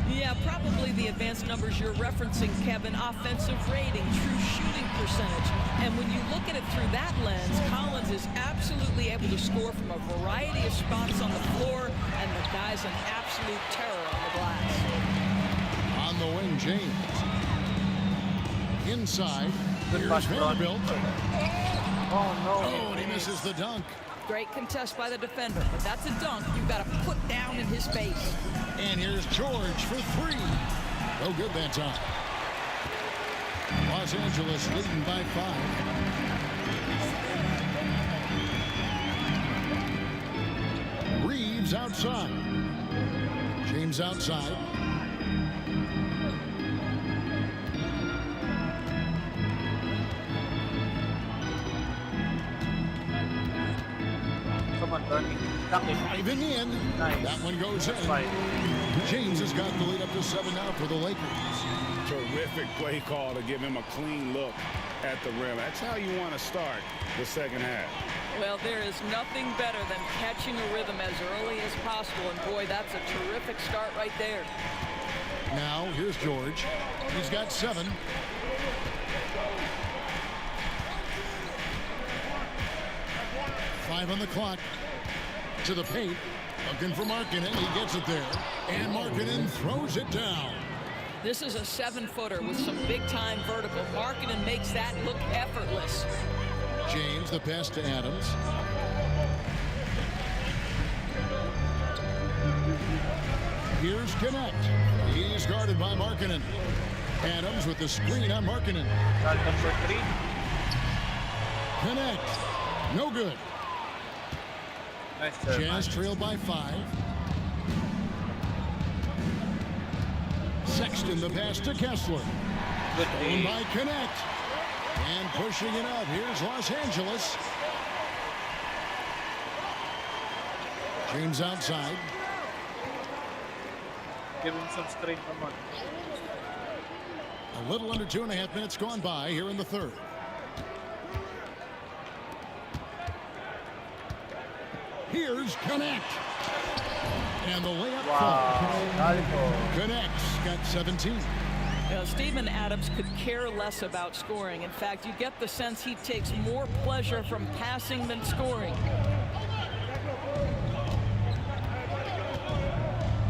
Yeah, probably the advanced numbers you're referencing, Kevin. Offensive rating, true shooting percentage. And when you look at it through that lens, Collins is absolutely able to score from a variety of spots on the floor, and the guy's an absolute terror on the glass. On the wing, James. Inside, here's Vanderbilt. Oh, no. Oh, and he misses the dunk. Great contest by the defender, but that's a dunk you've got to put down in his face. And here's George for 3. No good that time. Los Angeles leading by 5. Reeves outside. James outside. Driving in. Nice. That one goes in. James has got the lead up to 7 now for the Lakers. Terrific play call to give him a clean look at the rim. That's how you want to start the second half. Well, there is nothing better than catching a rhythm as early as possible. And boy, that's a terrific start right there. Now, here's George. He's got 7. Five on the clock. To the paint. Looking for Markkanen. He gets it there. And Markkanen throws it down. This is a 7-footer with some big-time vertical. Markkanen makes that look effortless. James, the pass to Adams. Here's Connect. He's guarded by Markkanen. Adams with the screen on Markkanen. Number 3. Connect. No good. Nice serve, Jazz man. trailed by 5. Sexton the pass to Kessler. Good Stolen D. by Connect. And pushing it up. Here's Los Angeles. James outside. Give him some strength, come on. A little under 2.5 minutes gone by here in the third. Here's Connect. And the layup falls. Connect's got 17. You know, Steven Adams could care less about scoring. In fact, you get the sense he takes more pleasure from passing than scoring.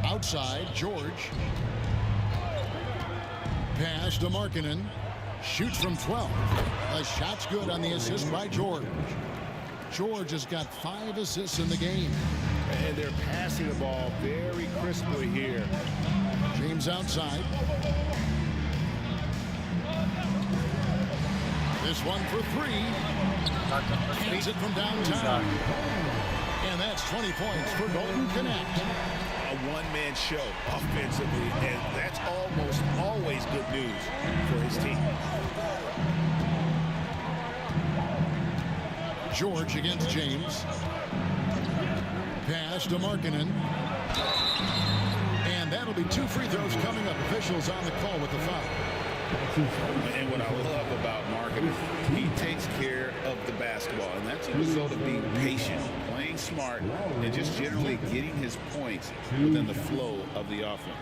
Outside, George. Pass to Markkanen. Shoots from 12. The shot's good on the assist by George. George has got 5 assists in the game. And they're passing the ball very crisply here. James outside. This one for 3. Hands it from downtown. And that's 20 points for Golden Connect. A one-man show offensively, and that's almost always good news for his team. George against James. Pass to Markkanen. And that'll be 2 free throws coming up. Officials on the call with the foul. And what I love about Markkanen, he takes care of the basketball, and that's a result of being patient, playing smart, and just generally getting his points within the flow of the offense.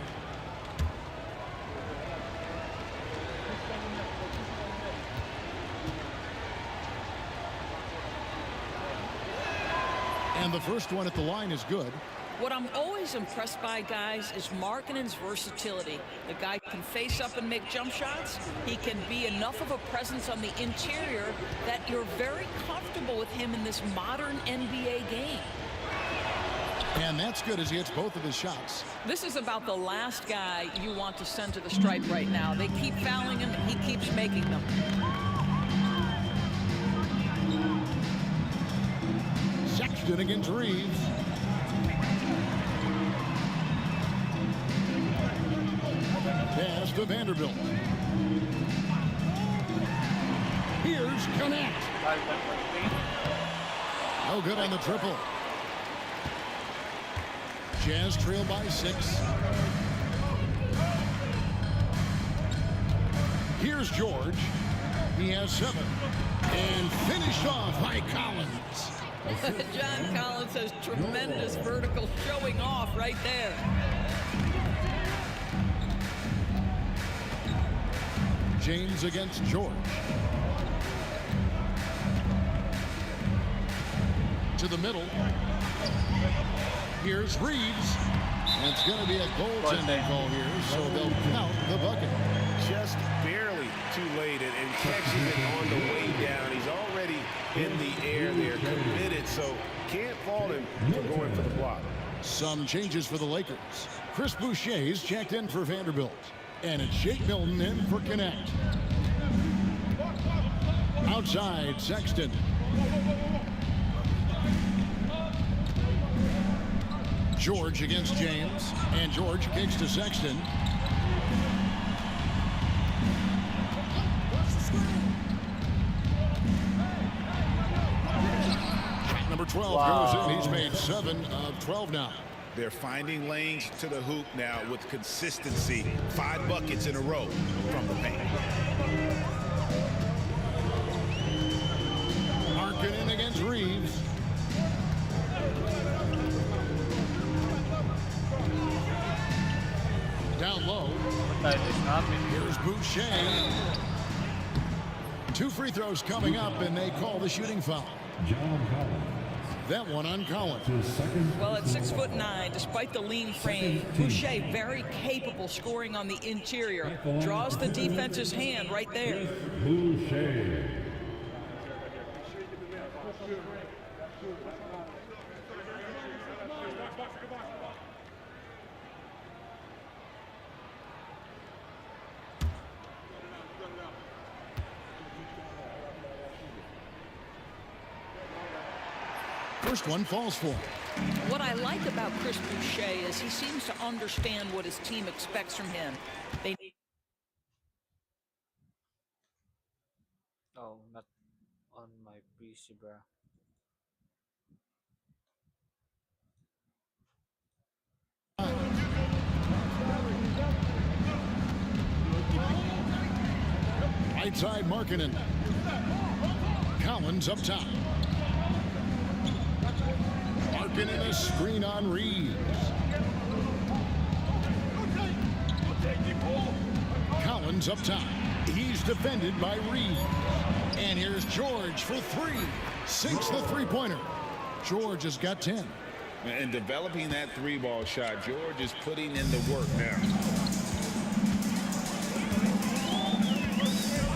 And the first one at the line is good. What I'm always impressed by, guys, is Markkanen's versatility. The guy can face up and make jump shots. He can be enough of a presence on the interior that you're very comfortable with him in this modern NBA game. And that's good as he hits both of his shots. This is about the last guy you want to send to the stripe right now. They keep fouling him, he keeps making them. Sexton against Reeves. Pass to Vanderbilt. Here's Connect. No good on the triple. Jazz trail by 6. Here's George. He has 7. And finished off by Collins. John Collins has tremendous vertical showing off right there. James against George. To the middle. Here's Reeves. And it's going to be a goaltending call here, so they'll count the bucket. Just barely too late and catching it on the way down. He's already in the air there, committed, so can't fault him for going for the block. Some changes for the Lakers. Chris Boucher's checked in for Vanderbilt. And it's Shake Milton in for Connect. Outside, Sexton. George against James. And George kicks to Sexton. Number 12 goes in. He's made 7 of 12 now. They're finding lanes to the hoop now with consistency. 5 buckets in a row from the paint. Markkanen against Reeves. Down low. Here's Boucher. 2 free throws coming up, and they call the shooting foul. John Collins. That one on Collins. Well, at 6'9", despite the lean frame, Boucher very capable scoring on the interior. Draws the defense's hand right there. Boucher. first one falls for him. What I like about Chris Boucher is he seems to understand what his team expects from him. They need. Oh, not on my PC, bro. Right side, Markkanen. Collins up top. Markkanen a screen on Reeves. Collins up top. He's defended by Reeves. And here's George for three. Sinks the three-pointer. George has got 10. And developing that three-ball shot, George is putting in the work now.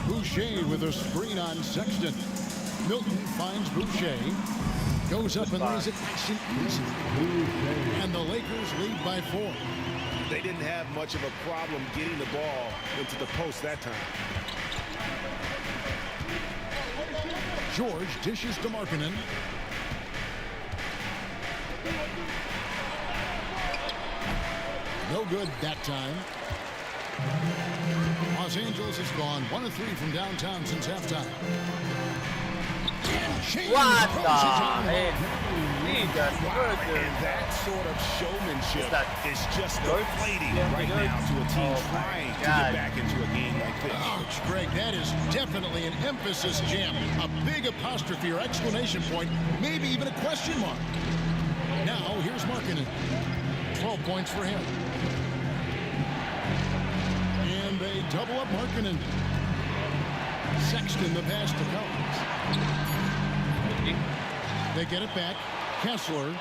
Boucher with a screen on Sexton. Milton finds Boucher. Goes up and lays it nice and easy. And the Lakers lead by 4. They didn't have much of a problem getting the ball into the post that time. George dishes to Markkanen. No good that time. Los Angeles has gone 1 of 3 from downtown since halftime. What the heck? And that sort of showmanship is just deflating right now to a team trying to get back into a game like this. Ouch, Greg, that is definitely an emphasis jam. A big apostrophe or exclamation point, maybe even a question mark. Now, here's Markkanen. 12 points for him. And they double up Markkanen. Sexton the pass to Collins. They get it back. Kessler.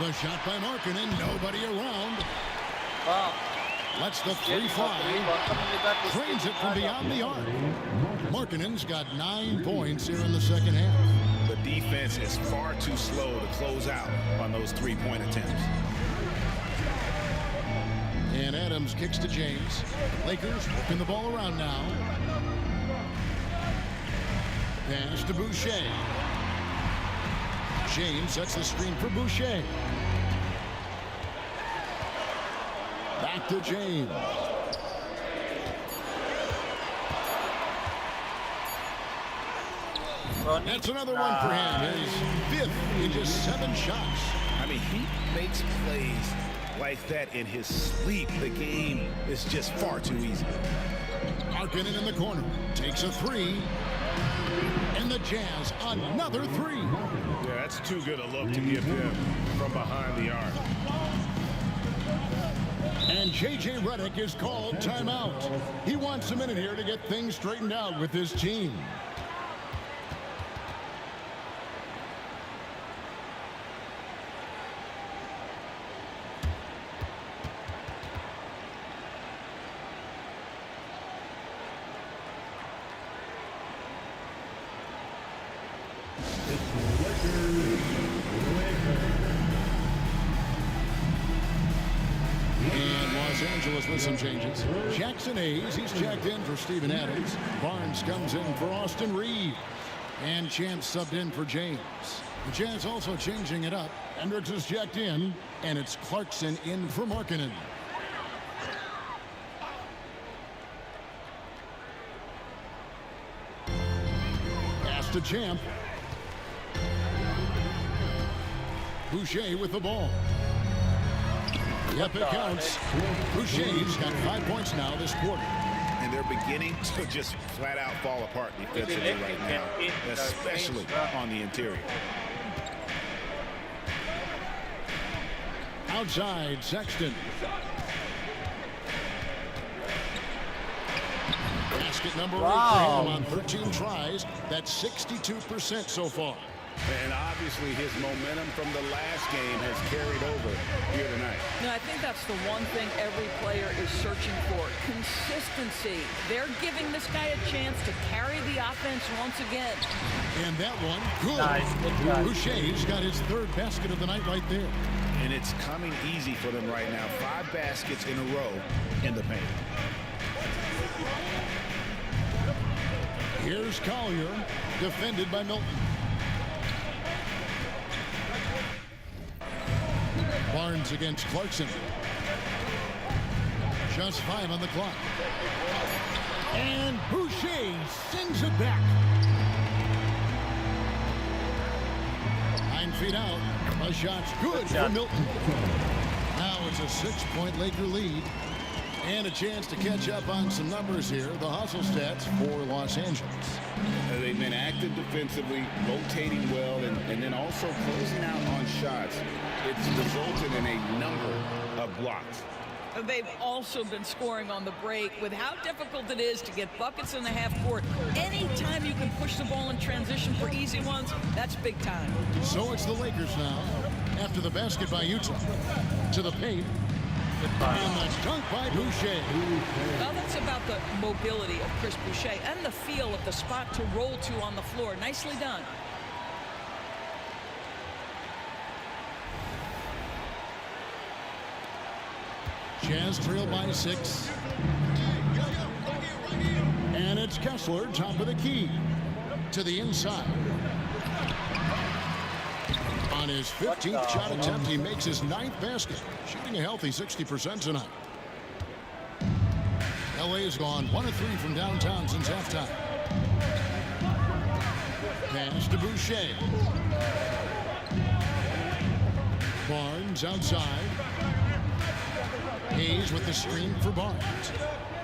The shot by Markkanen. Nobody around. Wow. Lets the three fly. Trains it from beyond the arc. Markkanen's got 9 points here in the second half. The defense is far too slow to close out on those three-point attempts. And Adams kicks to James. Lakers working the ball around now. Pass to Boucher. James sets the screen for Boucher. Back to James. That's another one for him. His 5th in just 7 shots. I mean, he makes plays like that in his sleep. The game is just far too easy. Markkanen in the corner. Takes a 3. And the Jazz, another 3. Yeah, that's too good a look to give him from behind the arc. And J.J. Redick is called timeout. He wants a minute here to get things straightened out with his team. With some changes. Jackson Hayes, he's checked in for Steven Adams. Barnes comes in for Austin Reeves. And Chance subbed in for James. The Jazz also changing it up. Hendricks is checked in, and it's Clarkson in for Markkanen. Pass to Champ. Boucher with the ball. Yep, it counts. Boucher's got 5 points now this quarter. And they're beginning to just flat out fall apart defensively right now, especially on the interior. Outside, Sexton. Basket number 8 for him on 13 tries. That's 62% so far. And obviously his momentum from the last game has carried over here tonight. No, I think that's the one thing every player is searching for. Consistency. They're giving this guy a chance to carry the offense once again. And that one, good. Nice. Boucher's got his 3rd basket of the night right there. And it's coming easy for them right now. 5 baskets in a row in the paint. Here's Collier, defended by Milton. Barnes against Clarkson. Just 5 on the clock. And Boucher sends it back. 9 feet out. A shot's good for Milton. Now it's a 6-point Laker lead. And a chance to catch up on some numbers here. The hustle stats for Los Angeles. They've been active defensively, rotating well, and then also closing out on shots. It's resulted in a number of blocks. They've also been scoring on the break. With how difficult it is to get buckets in the half court, anytime you can push the ball in transition for easy ones, that's big time. So it's the Lakers now, after the basket by Utah. To the paint. And the dunk by Boucher. Well, that's about the mobility of Chris Boucher and the feel of the spot to roll to on the floor. Nicely done. Jazz trail by 6. And it's Kessler, top of the key. To the inside. On his 15th shot attempt, he makes his 9th basket. Shooting a healthy 60% tonight. LA has gone 1 of 3 from downtown since halftime. Pass to Boucher. Barnes outside. Hayes with the screen for Barnes.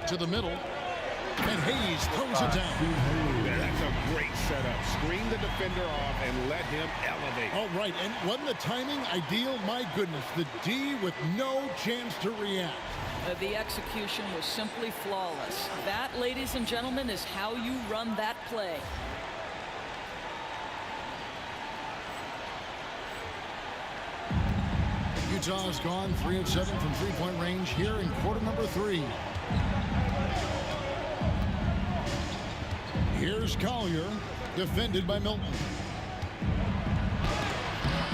To the middle. And Hayes throws it down. That's a great setup. Screen the defender off and let him elevate. All right, and wasn't the timing ideal? My goodness, the D with no chance to react. The execution was simply flawless. That, ladies and gentlemen, is how you run that play. Utah's gone 3 of 7 from three-point range here in quarter number 3. Here's Collier, defended by Milton.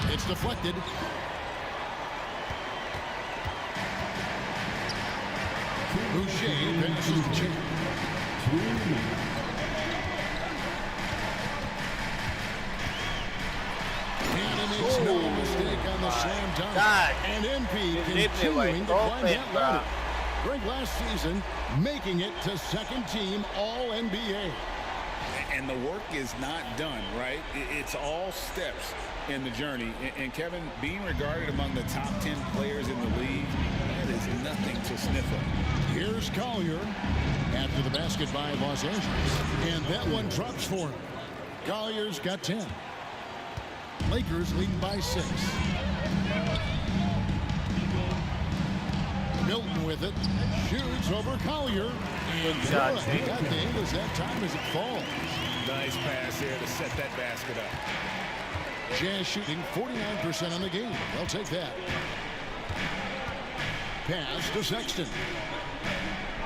It's deflected. Boucher passes the champ. And he makes no mistake on the slam dunk. And MP continuing to climb that ladder. Greg last season making it to second team All-NBA. And the work is not done, right? It's all steps in the journey. And Kevin, being regarded among the top 10 players in the league, that is nothing to sniff at. Here's Collier after the basket by Los Angeles. And that one drops for him. Collier's got 10. Lakers leading by 6. Milton with it. Shoots over Collier. And he got the English that time as it falls. Nice pass there to set that basket up. Jazz shooting 49% on the game. They'll take that. Pass to Sexton.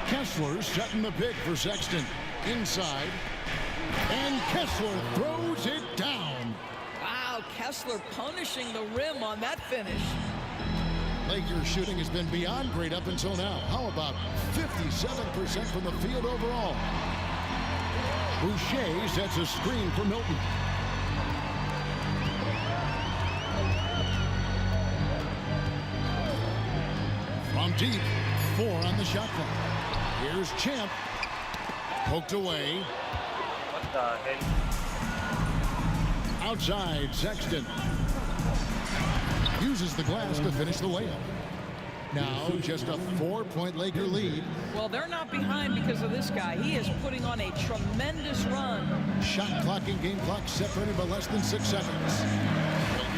Kessler setting the pick for Sexton. Inside. And Kessler throws it down. Wow, Kessler punishing the rim on that finish. Lakers shooting has been beyond great up until now. How about 57% from the field overall? Boucher sets a screen for Milton. From deep, 4 on the shot clock. Here's Champ. Poked away. What the hell? Outside, Sexton. Uses the glass to finish the layup. Now just a 4-point Laker lead. Well, they're not behind because of this guy. He is putting on a tremendous run. Shot clock and game clock separated by less than 6 seconds.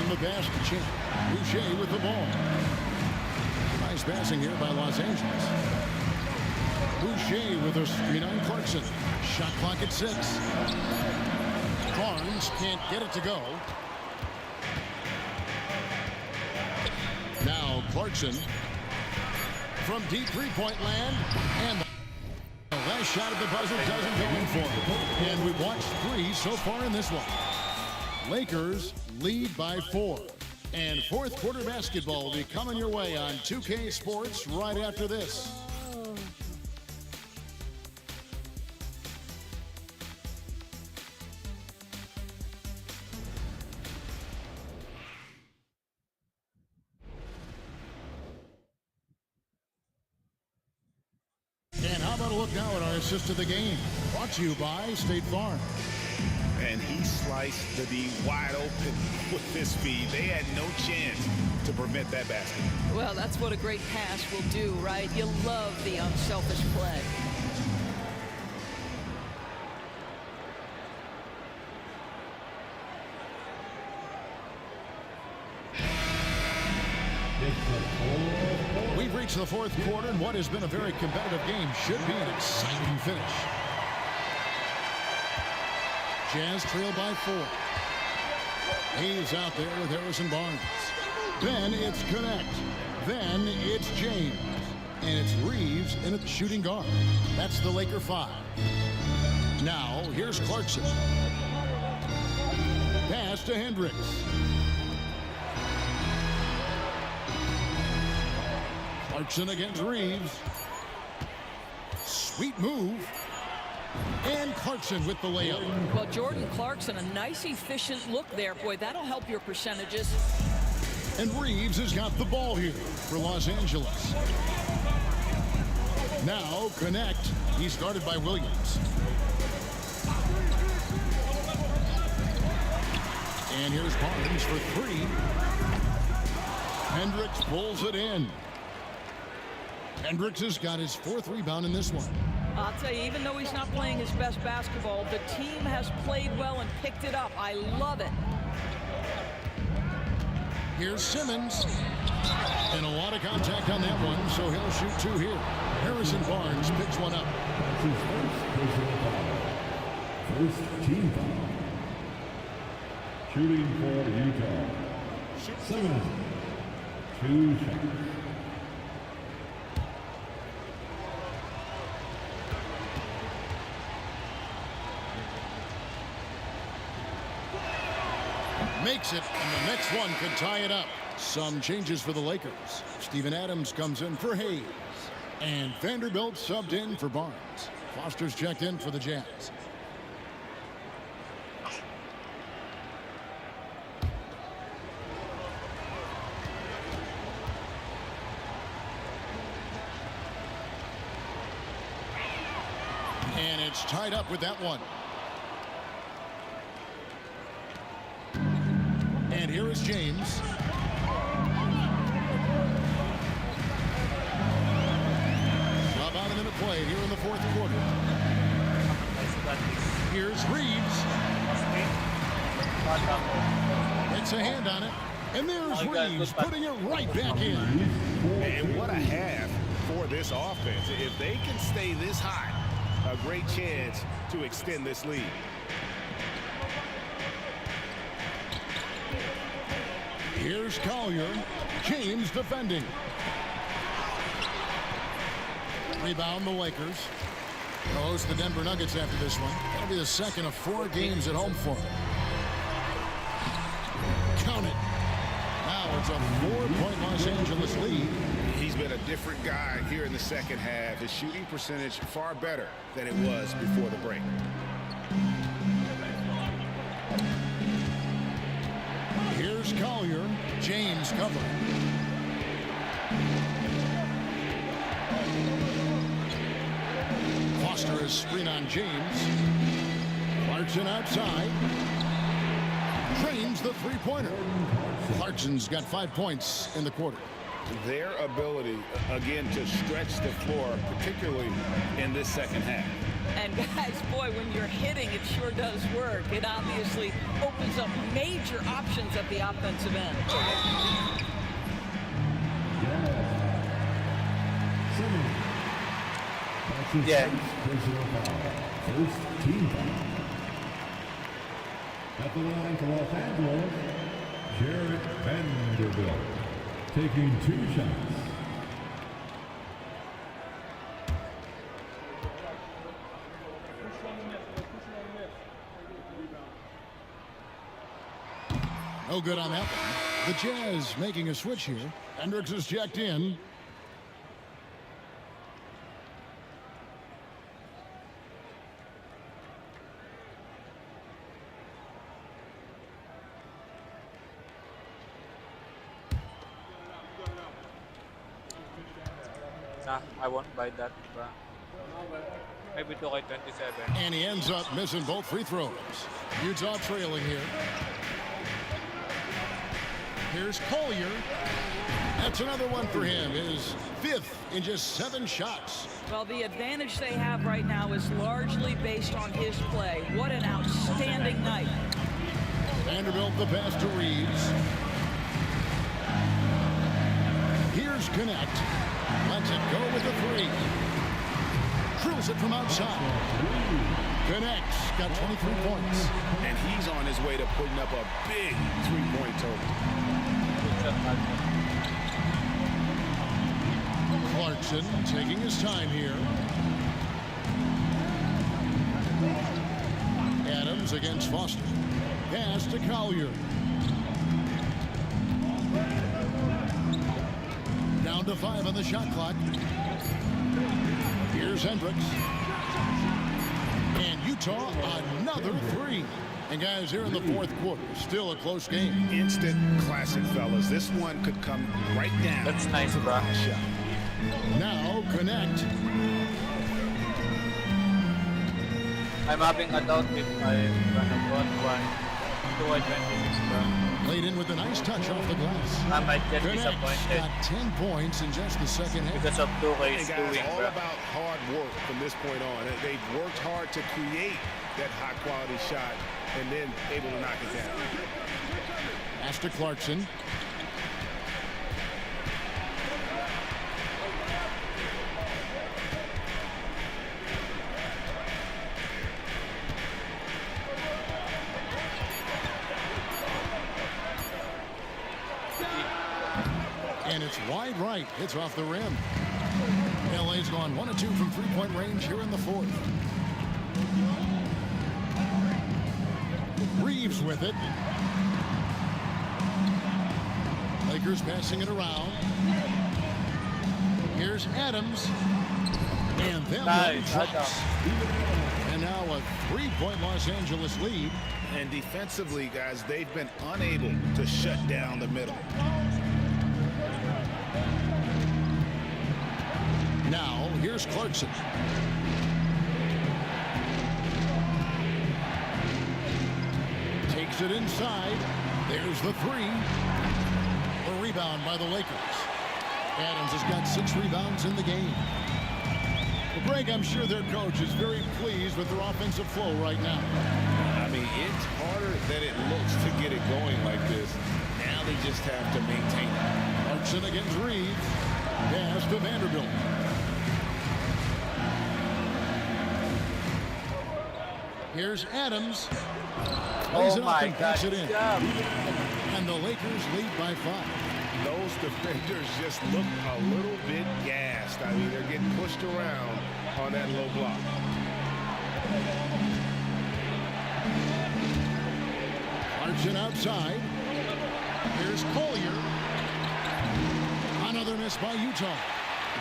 In the basket, Champ. Boucher with the ball. Nice passing here by Los Angeles. Boucher with a screen on Clarkson. Shot clock at 6. Barnes can't get it to go. Now Clarkson from deep three-point land, and the last shot at the buzzer doesn't go in for him. And we've watched 3 so far in this one. Lakers lead by 4. And fourth quarter basketball will be coming your way on 2K Sports right after this. about a look now at our assist of the game? Brought to you by State Farm. And he sliced the D wide open with his speed. They had no chance to prevent that basket. Well, that's what a great pass will do, right? You love the unselfish play. We've reached the fourth quarter, and what has been a very competitive game should be an exciting finish. Jazz trail by 4. Hayes out there with Harrison Barnes. Then it's Connect. Then it's James. And it's Reeves in at the shooting guard. That's the Laker 5. Now, here's Clarkson. Pass to Hendricks. Clarkson against Reeves. Sweet move. And Clarkson with the layup. Well, Jordan Clarkson, a nice, efficient look there. Boy, that'll help your percentages. And Reeves has got the ball here for Los Angeles. Now, Connect. He's guarded by Williams. And here's Barnes for 3. Hendricks pulls it in. Hendricks has got his 4th rebound in this one. I'll tell you, even though he's not playing his best basketball, the team has played well and picked it up. I love it. Here's Simmons. And a lot of contact on that one, so he'll shoot 2 here. Harrison Barnes picks one up. First team foul. Shooting for Utah. Simmons. 2 shots. Makes it, and the next one could tie it up. Some changes for the Lakers. Steven Adams comes in for Hayes. And Vanderbilt subbed in for Barnes. Foster's checked in for the Jazz. And it's tied up with that one. And here is James. About a minute play here in the 4th quarter. Here's Reeves. It's a hand on it. And there's Reeves putting it right back in. And what a half for this offense. If they can stay this hot, a great chance to extend this lead. Here's Collier. James defending. Rebound the Lakers. They'll host the Denver Nuggets after this one. That'll be the second of 4 games at home for them. Count it. Now it's a 4-point Los Angeles lead. He's been a different guy here in the second half. His shooting percentage far better than it was before the break. Here's Collier. James covering. Foster is screen on James. Clarkson outside. Drains the 3-pointer. Clarkson's got 5 points in the quarter. Their ability, again, to stretch the floor, particularly in this second half. And guys, boy, when you're hitting, it sure does work. It obviously opens up major options at the offensive end. Yeah. First team foul. At the line for Los Angeles, Jared Vanderbilt taking 2 shots. No good on that one. The Jazz making a switch here. Hendricks is checked in. Nah, I won't buy that, bro. Maybe 2 kay 27. And he ends up missing both free throws. Utah trailing here. Here's Collier. That's another one for him. His 5th in just 7 shots. Well, the advantage they have right now is largely based on his play. What an outstanding night. Vanderbilt the pass to Reeves. Here's Connect. Lets it go with the 3. Drills it from outside. Connects. Got 23 points. And he's on his way to putting up a big 3-point total. Clarkson taking his time here. Adams against Foster. Pass to Collier. Down to 5 on the shot clock. Here's Hendricks. And Utah another 3. And guys, here in the 4th quarter, still a close game. Instant classic, fellas. This one could come right down. That's nice, bro. Now Connect. I'm having a doubt if I'm gonna run 2 kay 26, bro. Played in with a nice touch off the glass. I might get Connect's disappointed got 10 points in just the second half. because of 2 kay Hey guys, doing, all bro. about hard work from this point on. They've worked hard to create that high-quality shot and then able to knock it down. Pass to Clarkson. And it's wide right. It's off the rim. LA's gone 1 of 2 from 3-point range here in the 4th. Reeves with it. Lakers passing it around. Here's Adams. And then Nice, drops. And now a 3-point Los Angeles lead. And defensively, guys, they've been unable to shut down the middle. Now, here's Clarkson. Takes it inside. There's the 3. A rebound by the Lakers. Adams has got 6 rebounds in the game. Well, Greg, I'm sure their coach is very pleased with their offensive flow right now. I mean, it's harder than it looks to get it going like this. Now they just have to maintain it. Clarkson against Reeves. Pass to Vanderbilt. Here's Adams. Lays it up and puts it in. And the Lakers lead by 5. Those defenders just look a little bit gassed. I mean, they're getting pushed around on that low block. Clarkson outside. Here's Collier. Another miss by Utah.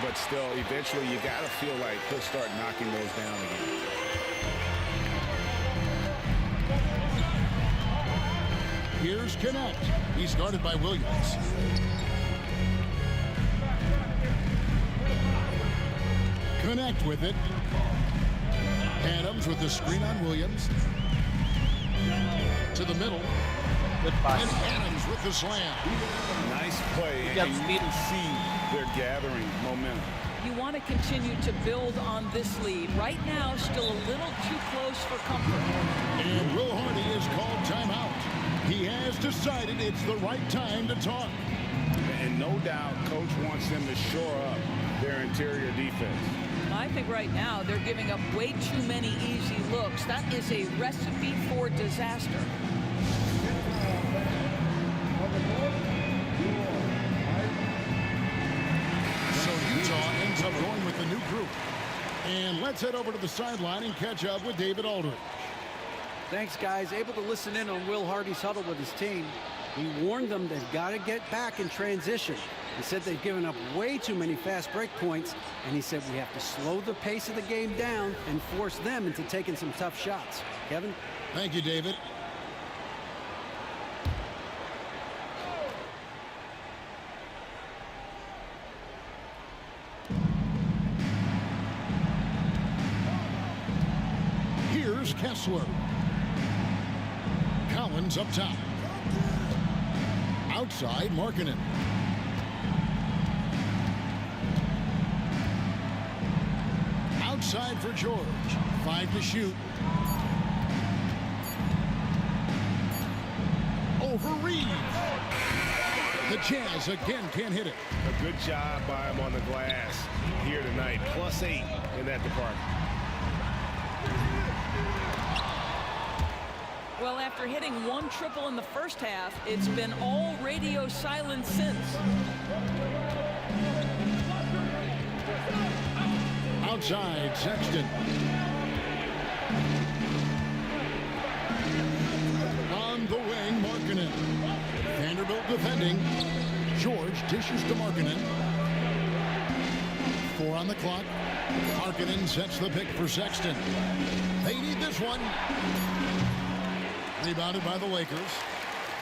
But still, eventually, you got to feel like he'll start knocking those down again. Here's Connect. He's guarded by Williams. Connect with it. Adams with the screen on Williams. To the middle. Good pass. And Adams with the slam. Nice play. And you can see they're gathering momentum. You want to continue to build on this lead. Right now, still a little too close for comfort. And Will Hardy is called timeout. He has decided it's the right time to talk. And no doubt, Coach wants them to shore up their interior defense. I think right now they're giving up way too many easy looks. That is a recipe for disaster. So Utah ends up going with the new group. And let's head over to the sideline and catch up with David Aldridge. Thanks, guys. Able to listen in on Will Hardy's huddle with his team. He warned them they've got to get back in transition. He said they've given up way too many fast break points, and he said we have to slow the pace of the game down and force them into taking some tough shots. Kevin? Thank you, David. Kessler. Collins up top. Outside, Markkanen. Outside for George. 5 to shoot. Over Reeves. The Jazz again can't hit it. A good job by him on the glass here tonight. +8 in that department. Well, after hitting 1 triple in the first half, it's been all radio silence since. Outside, Sexton. On the wing, Markkanen. Vanderbilt defending. George dishes to Markkanen. 4 on the clock. Markkanen sets the pick for Sexton. They need this one. Rebounded by the Lakers.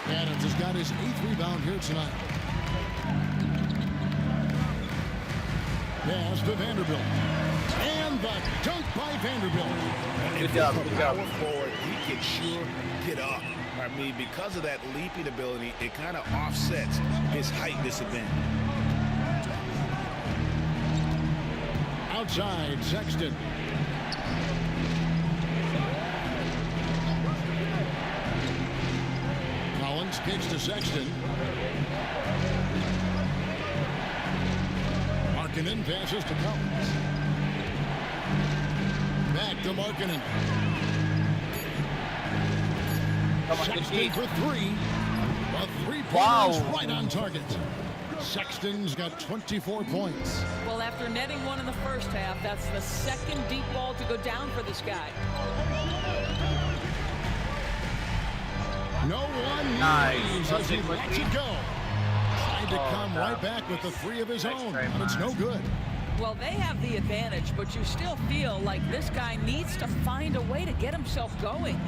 Adams has got his 8th rebound here tonight. Pass to Vanderbilt. And the dunk by Vanderbilt. Good job. Good job. Power forward, he can sure get up. I mean, because of that leaping ability, it kind of offsets his height disadvantage. Outside, Sexton. Collins kicks to Sexton. Markkanen passes to Collins. Back to Markkanen. Sexton for 3. A 3-pointer right on target. Sexton's got 24 points. Well, after netting 1 in the first half, that's the 2nd deep ball to go down for this guy. No one Nice. as he lets it go. Tried to come right back with the 3 of his own, but it's no good. Well, they have the advantage, but you still feel like this guy needs to find a way to get himself going.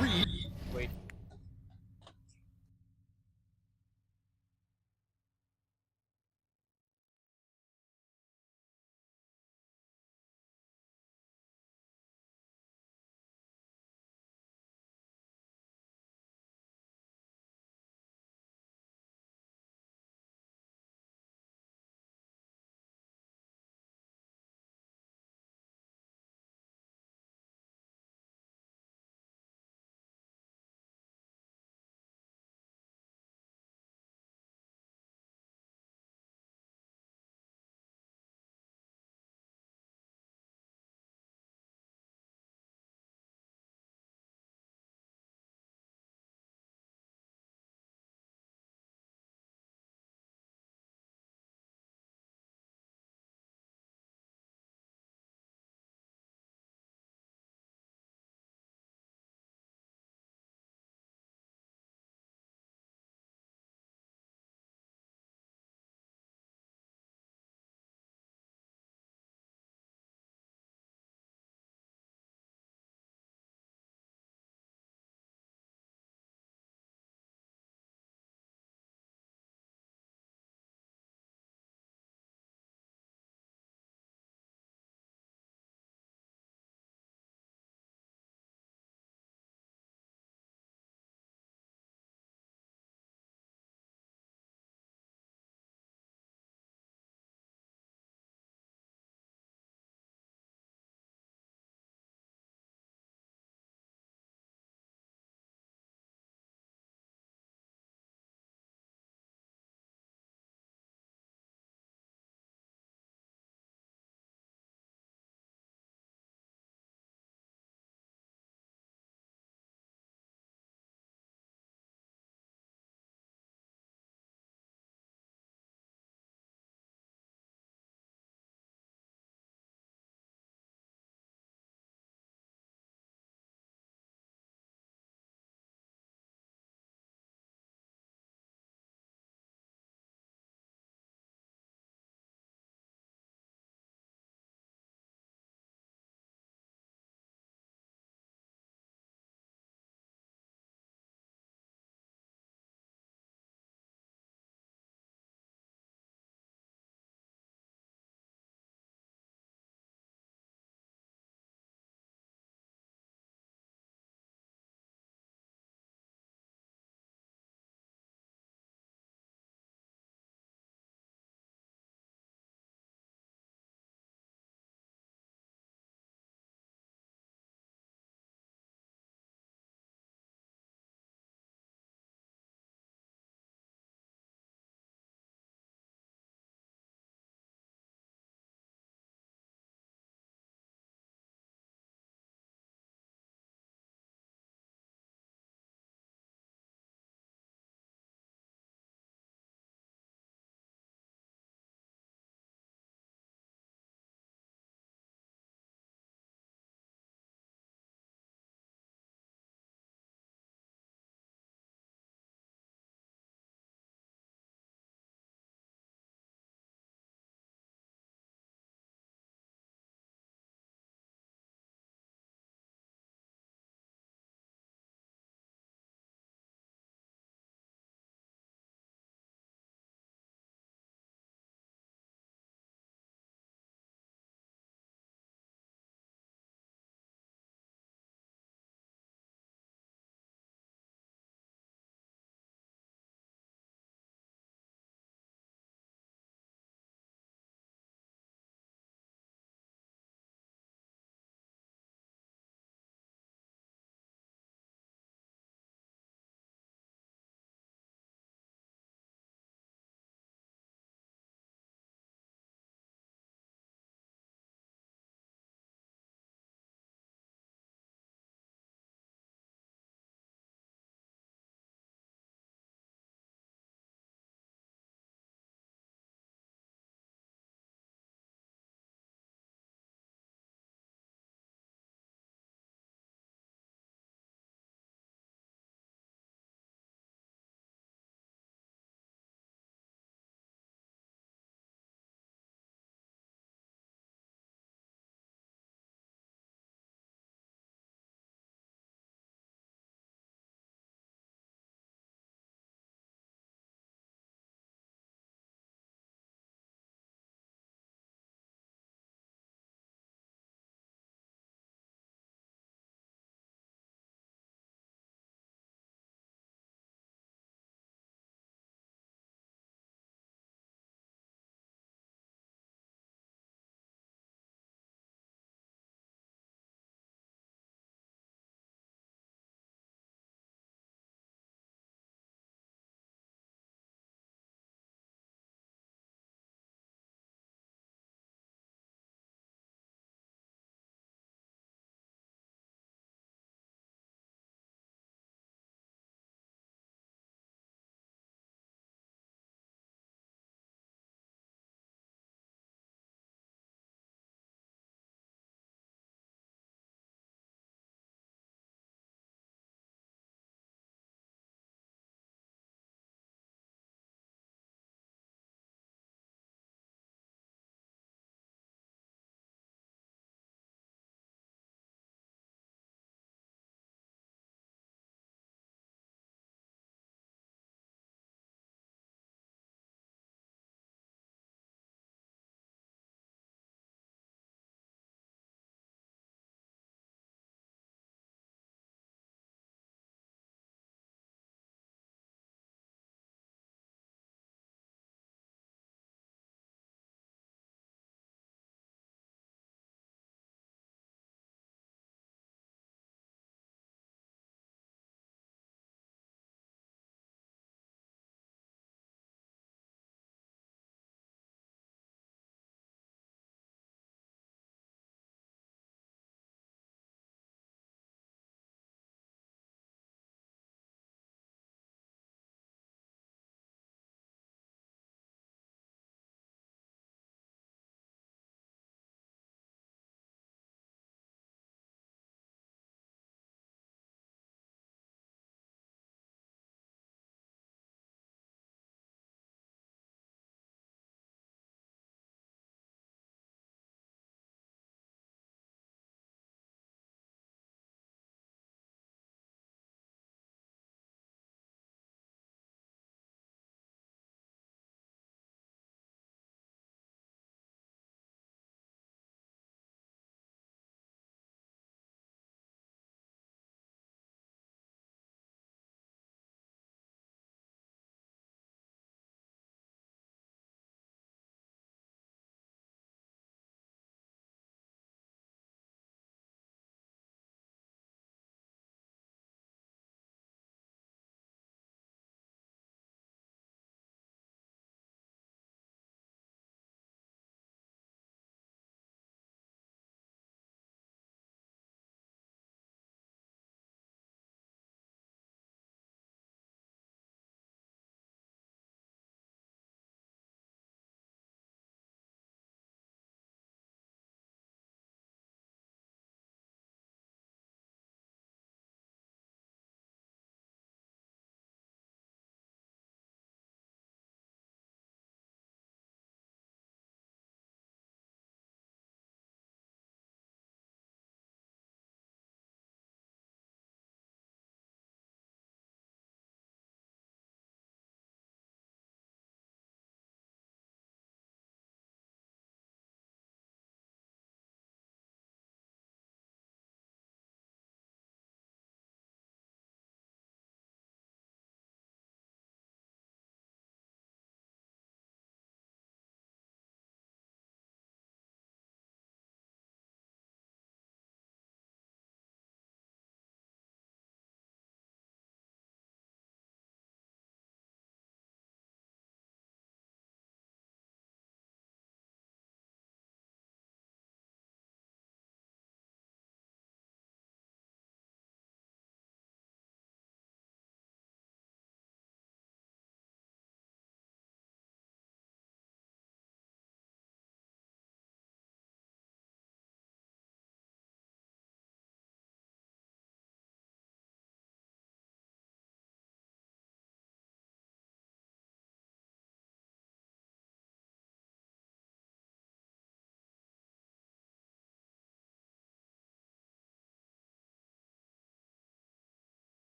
Reed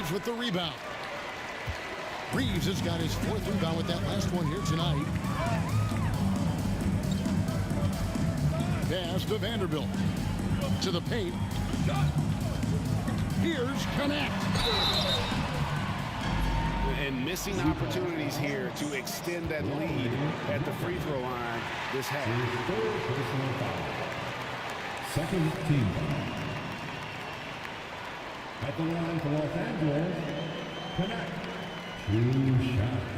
Reeves with the rebound. Reeves has got his 4th rebound with that last one here tonight. Pass to Vanderbilt. To the paint. Here's Connect. And missing opportunities here to extend that lead at the free throw line this half. Second team. At the line for Los Angeles, Connect. 2 shots.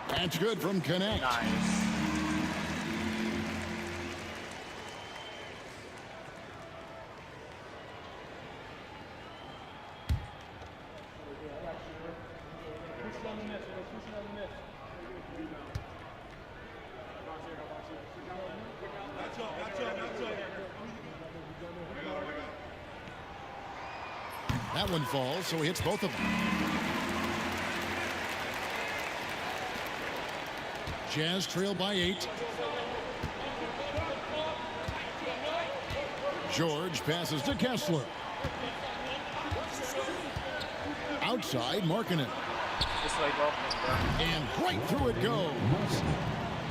That's good from Connect. Nice. That one falls, so he hits both of them. Jazz trail by 8. George passes to Kessler. Outside, Markkanen. And right through it goes.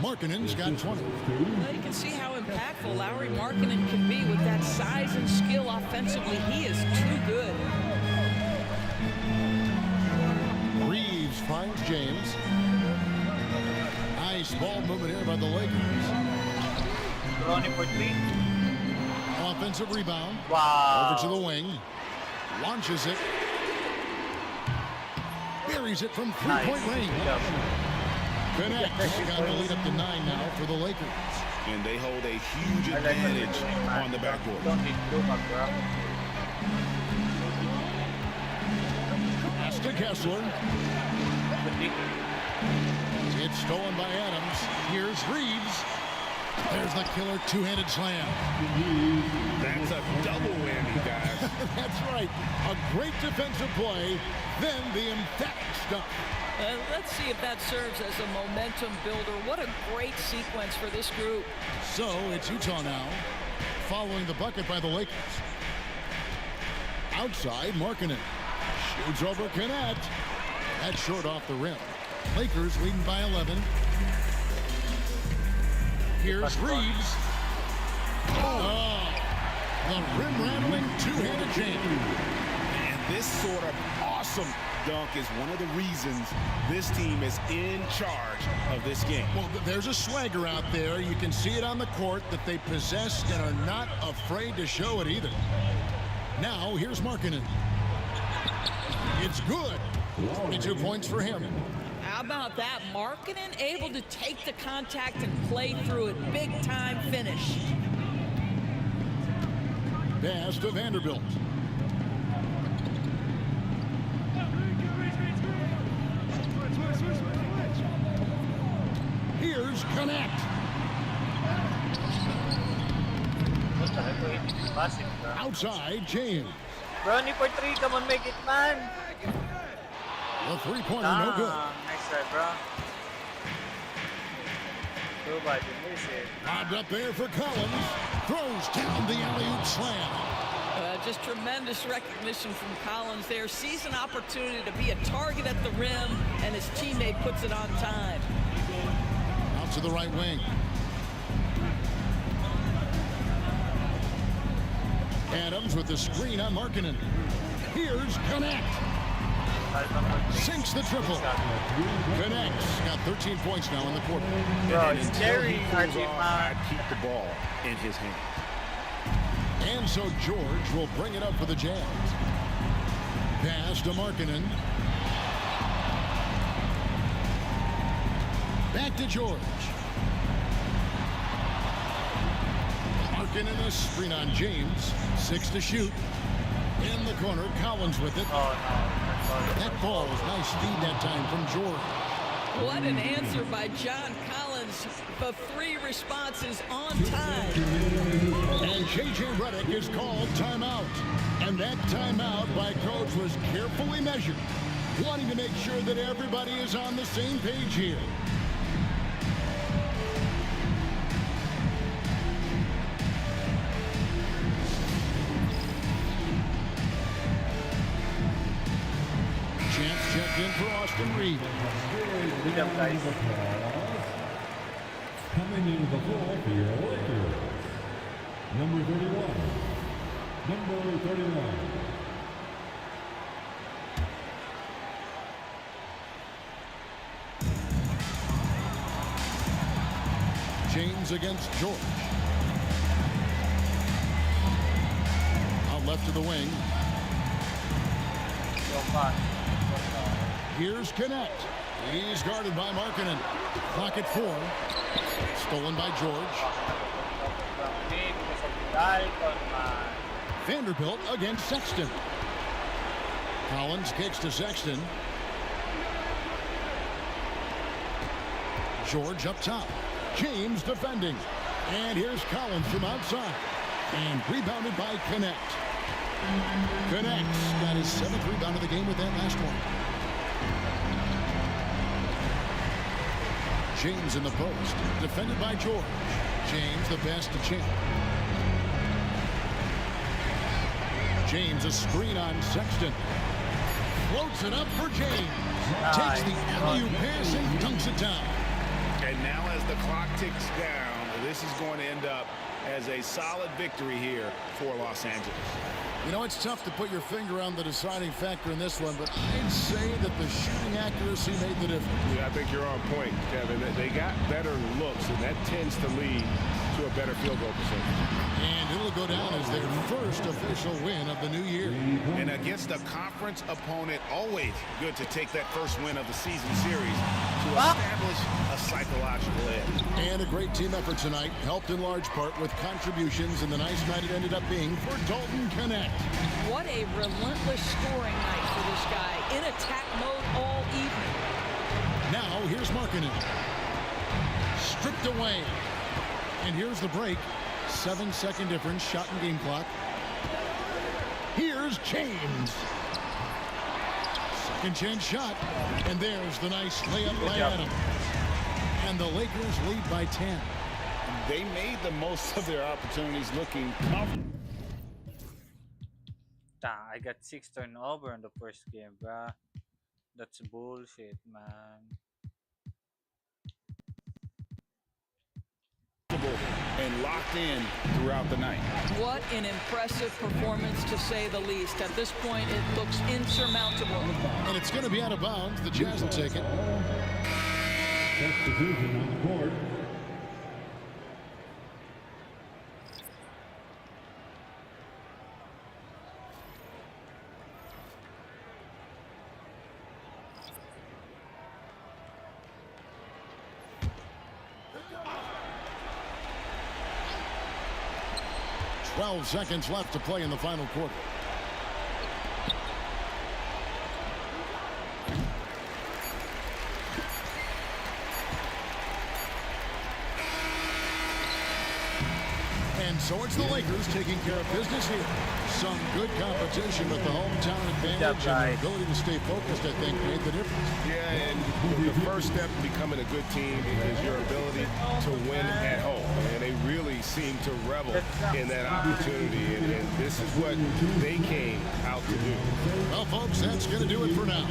Markkanen's got 20. Well, you can see how impactful Lauri Markkanen can be with that size and skill offensively. He is too good. Reeves finds James. Nice ball movement here by the Lakers. Ronnie for 3. Offensive rebound. Wow. Over to the wing. Launches it. Buries it from three-point range. Connect. Got the lead up to 9 now for the Lakers. And they hold a huge advantage on the backboard. Don't need to do much, bro. Pass to Kessler. It's stolen by Adams. Here's Reeves. There's the killer two-handed slam. That's a double whammy, guys. That's right. A great defensive play, then the emphatic stuff. Let's see if that serves as a momentum builder. What a great sequence for this group. So it's Utah now, following the bucket by the Lakers. Outside, Markkanen. Shoots over Connect. That's short off the rim. Lakers leading by 11. Here's Reeves. Oh, the rim-rattling two-handed jam. And this sort of awesome dunk is one of the reasons this team is in charge of this game. Well, there's a swagger out there. You can see it on the court that they possess and are not afraid to show it either. Now, here's Markkanen. It's good. 22 points for him. How about that? Markkanen able to take the contact and play through it. Big time finish. Pass to Vanderbilt. Here's Connect. Outside, James. Ronnie for 3. Come on, make it, man. The three-pointer, no good. Nice try, bro. Nobody miss it. Bobbed up there for Collins. Throws down the alley-oop slam. Just tremendous recognition from Collins there. Sees an opportunity to be a target at the rim, and his teammate puts it on time. Out to the right wing. Adams with the screen on Markkanen. Here's Connect. Sinks the triple. Connects. Got 13 points now in the quarter. Bro, it's scary. Keep the ball in his hand. And so George will bring it up for the Jazz. Pass to Markkanen. Back to George. Markkanen a screen on James. 6 to shoot. In the corner, Collins with it. Oh, no. That ball was nice speed that time from George. What an answer by John Collins. has the 3 responses on time. And J.J. Redick is called timeout. And that timeout by coach was carefully measured, wanting to make sure that everybody is on the same page here. Chance checked in for Austin Reed. Good job, guys. Coming into the floor for your Lakers. Number 31. Number 31. James against George. Out left to the wing. Here's Connect. He's guarded by Markkanen. Clock at 4. Stolen by George. Vanderbilt against Sexton. Collins kicks to Sexton. George up top. James defending. And here's Collins from outside. And rebounded by Connect. Connect's got his 7th rebound of the game with that last one. James in the post. Defended by George. James the best to champ. James a screen on Sexton. Floats it up for James. Takes the alley-oop pass and dunks it down. And now as the clock ticks down, this is going to end up as a solid victory here for Los Angeles. You know, it's tough to put your finger on the deciding factor in this one, but I'd say that the shooting accuracy made the difference. Yeah, I think you're on point, Kevin. They got better looks, and that tends to lead to a better field goal percentage. And it'll go down as their first official win of the new year. And against a conference opponent, always good to take that first win of the season series to establish a psychological edge. And a great team effort tonight, helped in large part with contributions, and the nice night it ended up being for Dalton Connect. What a relentless scoring night for this guy. In attack mode all evening. Now here's Markkanen. Stripped away. And here's the break. 7-second difference, shot and game clock. Here's James. Second chance shot. And there's the nice layup by Adams. And the Lakers lead by 10. They made the most of their opportunities looking comfortable. I got 6 turnover in the first game, bruh. That's bullshit, man. And locked in throughout the night. What an impressive performance, to say the least. At this point, it looks insurmountable. And it's going to be out of bounds. The Jazz will take it. Substitution on the court. Twelve seconds left to play in the final quarter. And so it's the Lakers taking care of business here. Some good competition, but the hometown advantage and the ability to stay focused, I think, made the difference. Yeah, and the first step in becoming a good team is your ability to win at home. And they really seem to revel in that opportunity, and this is what they came out to do. Well, folks, that's going to do it for now.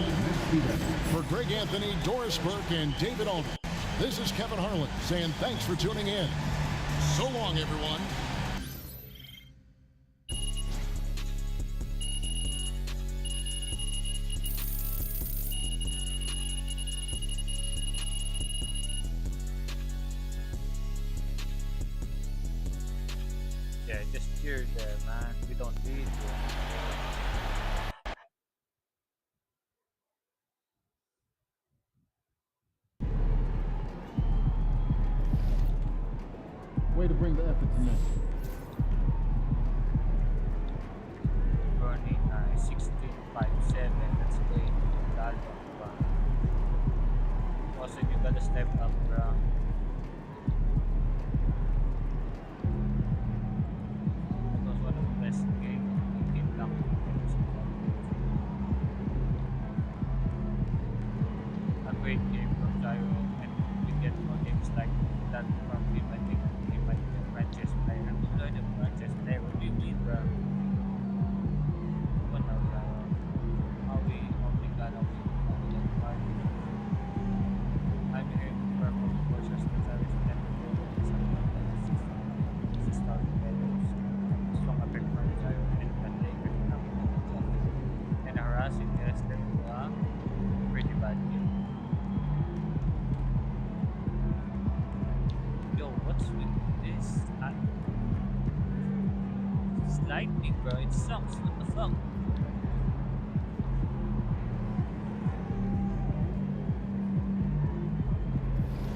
For Greg Anthony, Doris Burke, and David Aldridge, this is Kevin Harlan saying thanks for tuning in. So long, everyone. Yeah, just cheer there, man. We don't need you. Way to bring the effort to net. Bernie, 16-5-7. That's great. Also, you gotta step up, bro. It's lightning, bro. It sucks. What the fuck?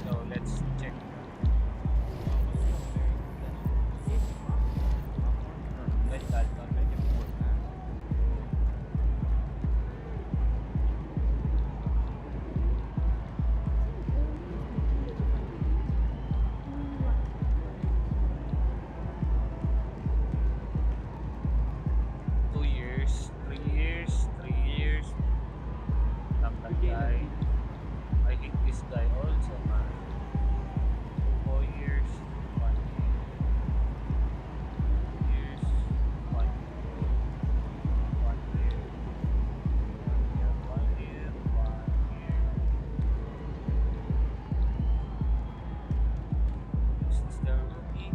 So let's check. Let's start on 24. I hate this guy also, man. 4 years, 1 year. Years, 1 year. 1 year. 1 year, 1 year. Is this the rookie?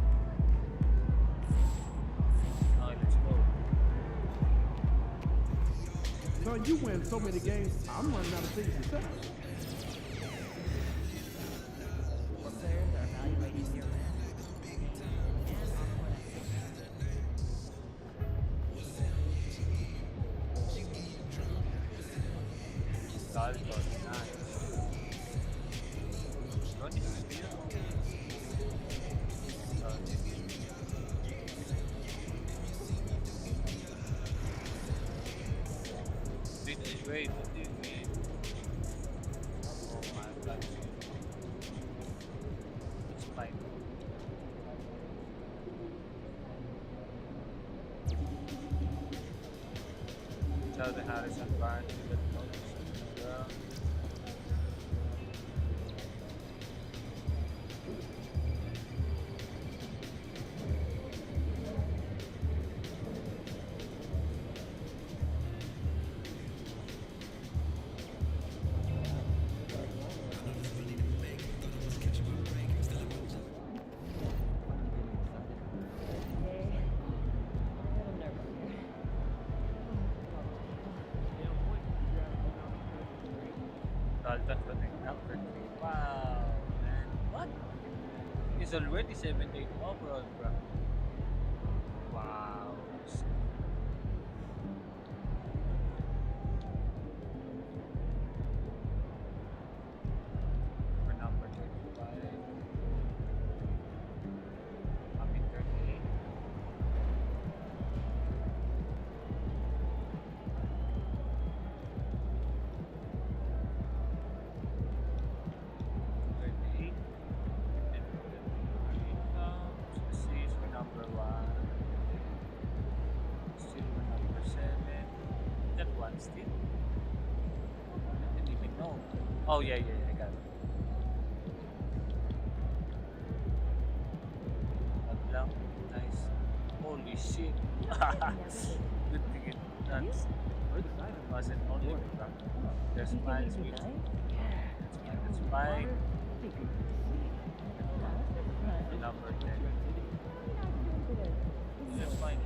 Alright, let's go. So you win so many games, I'm running out of things to say. Wait, what do you mean? Oh my god. It's fine. Tell the Harrison Barnes to get notice on the ground. Dalton running number 3. Wow, man. What? He's already 78 overall, bro. Wow. For number 35. I'm in 38. Still? I didn't even know. Oh, yeah, I got it. Lang. Nice. Holy shit. Good thing it runs. Wasn't only with that. There's fans with. That's fine. Number 10. That's fine.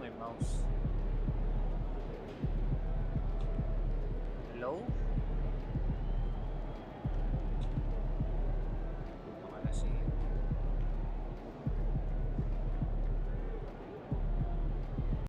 My mouse.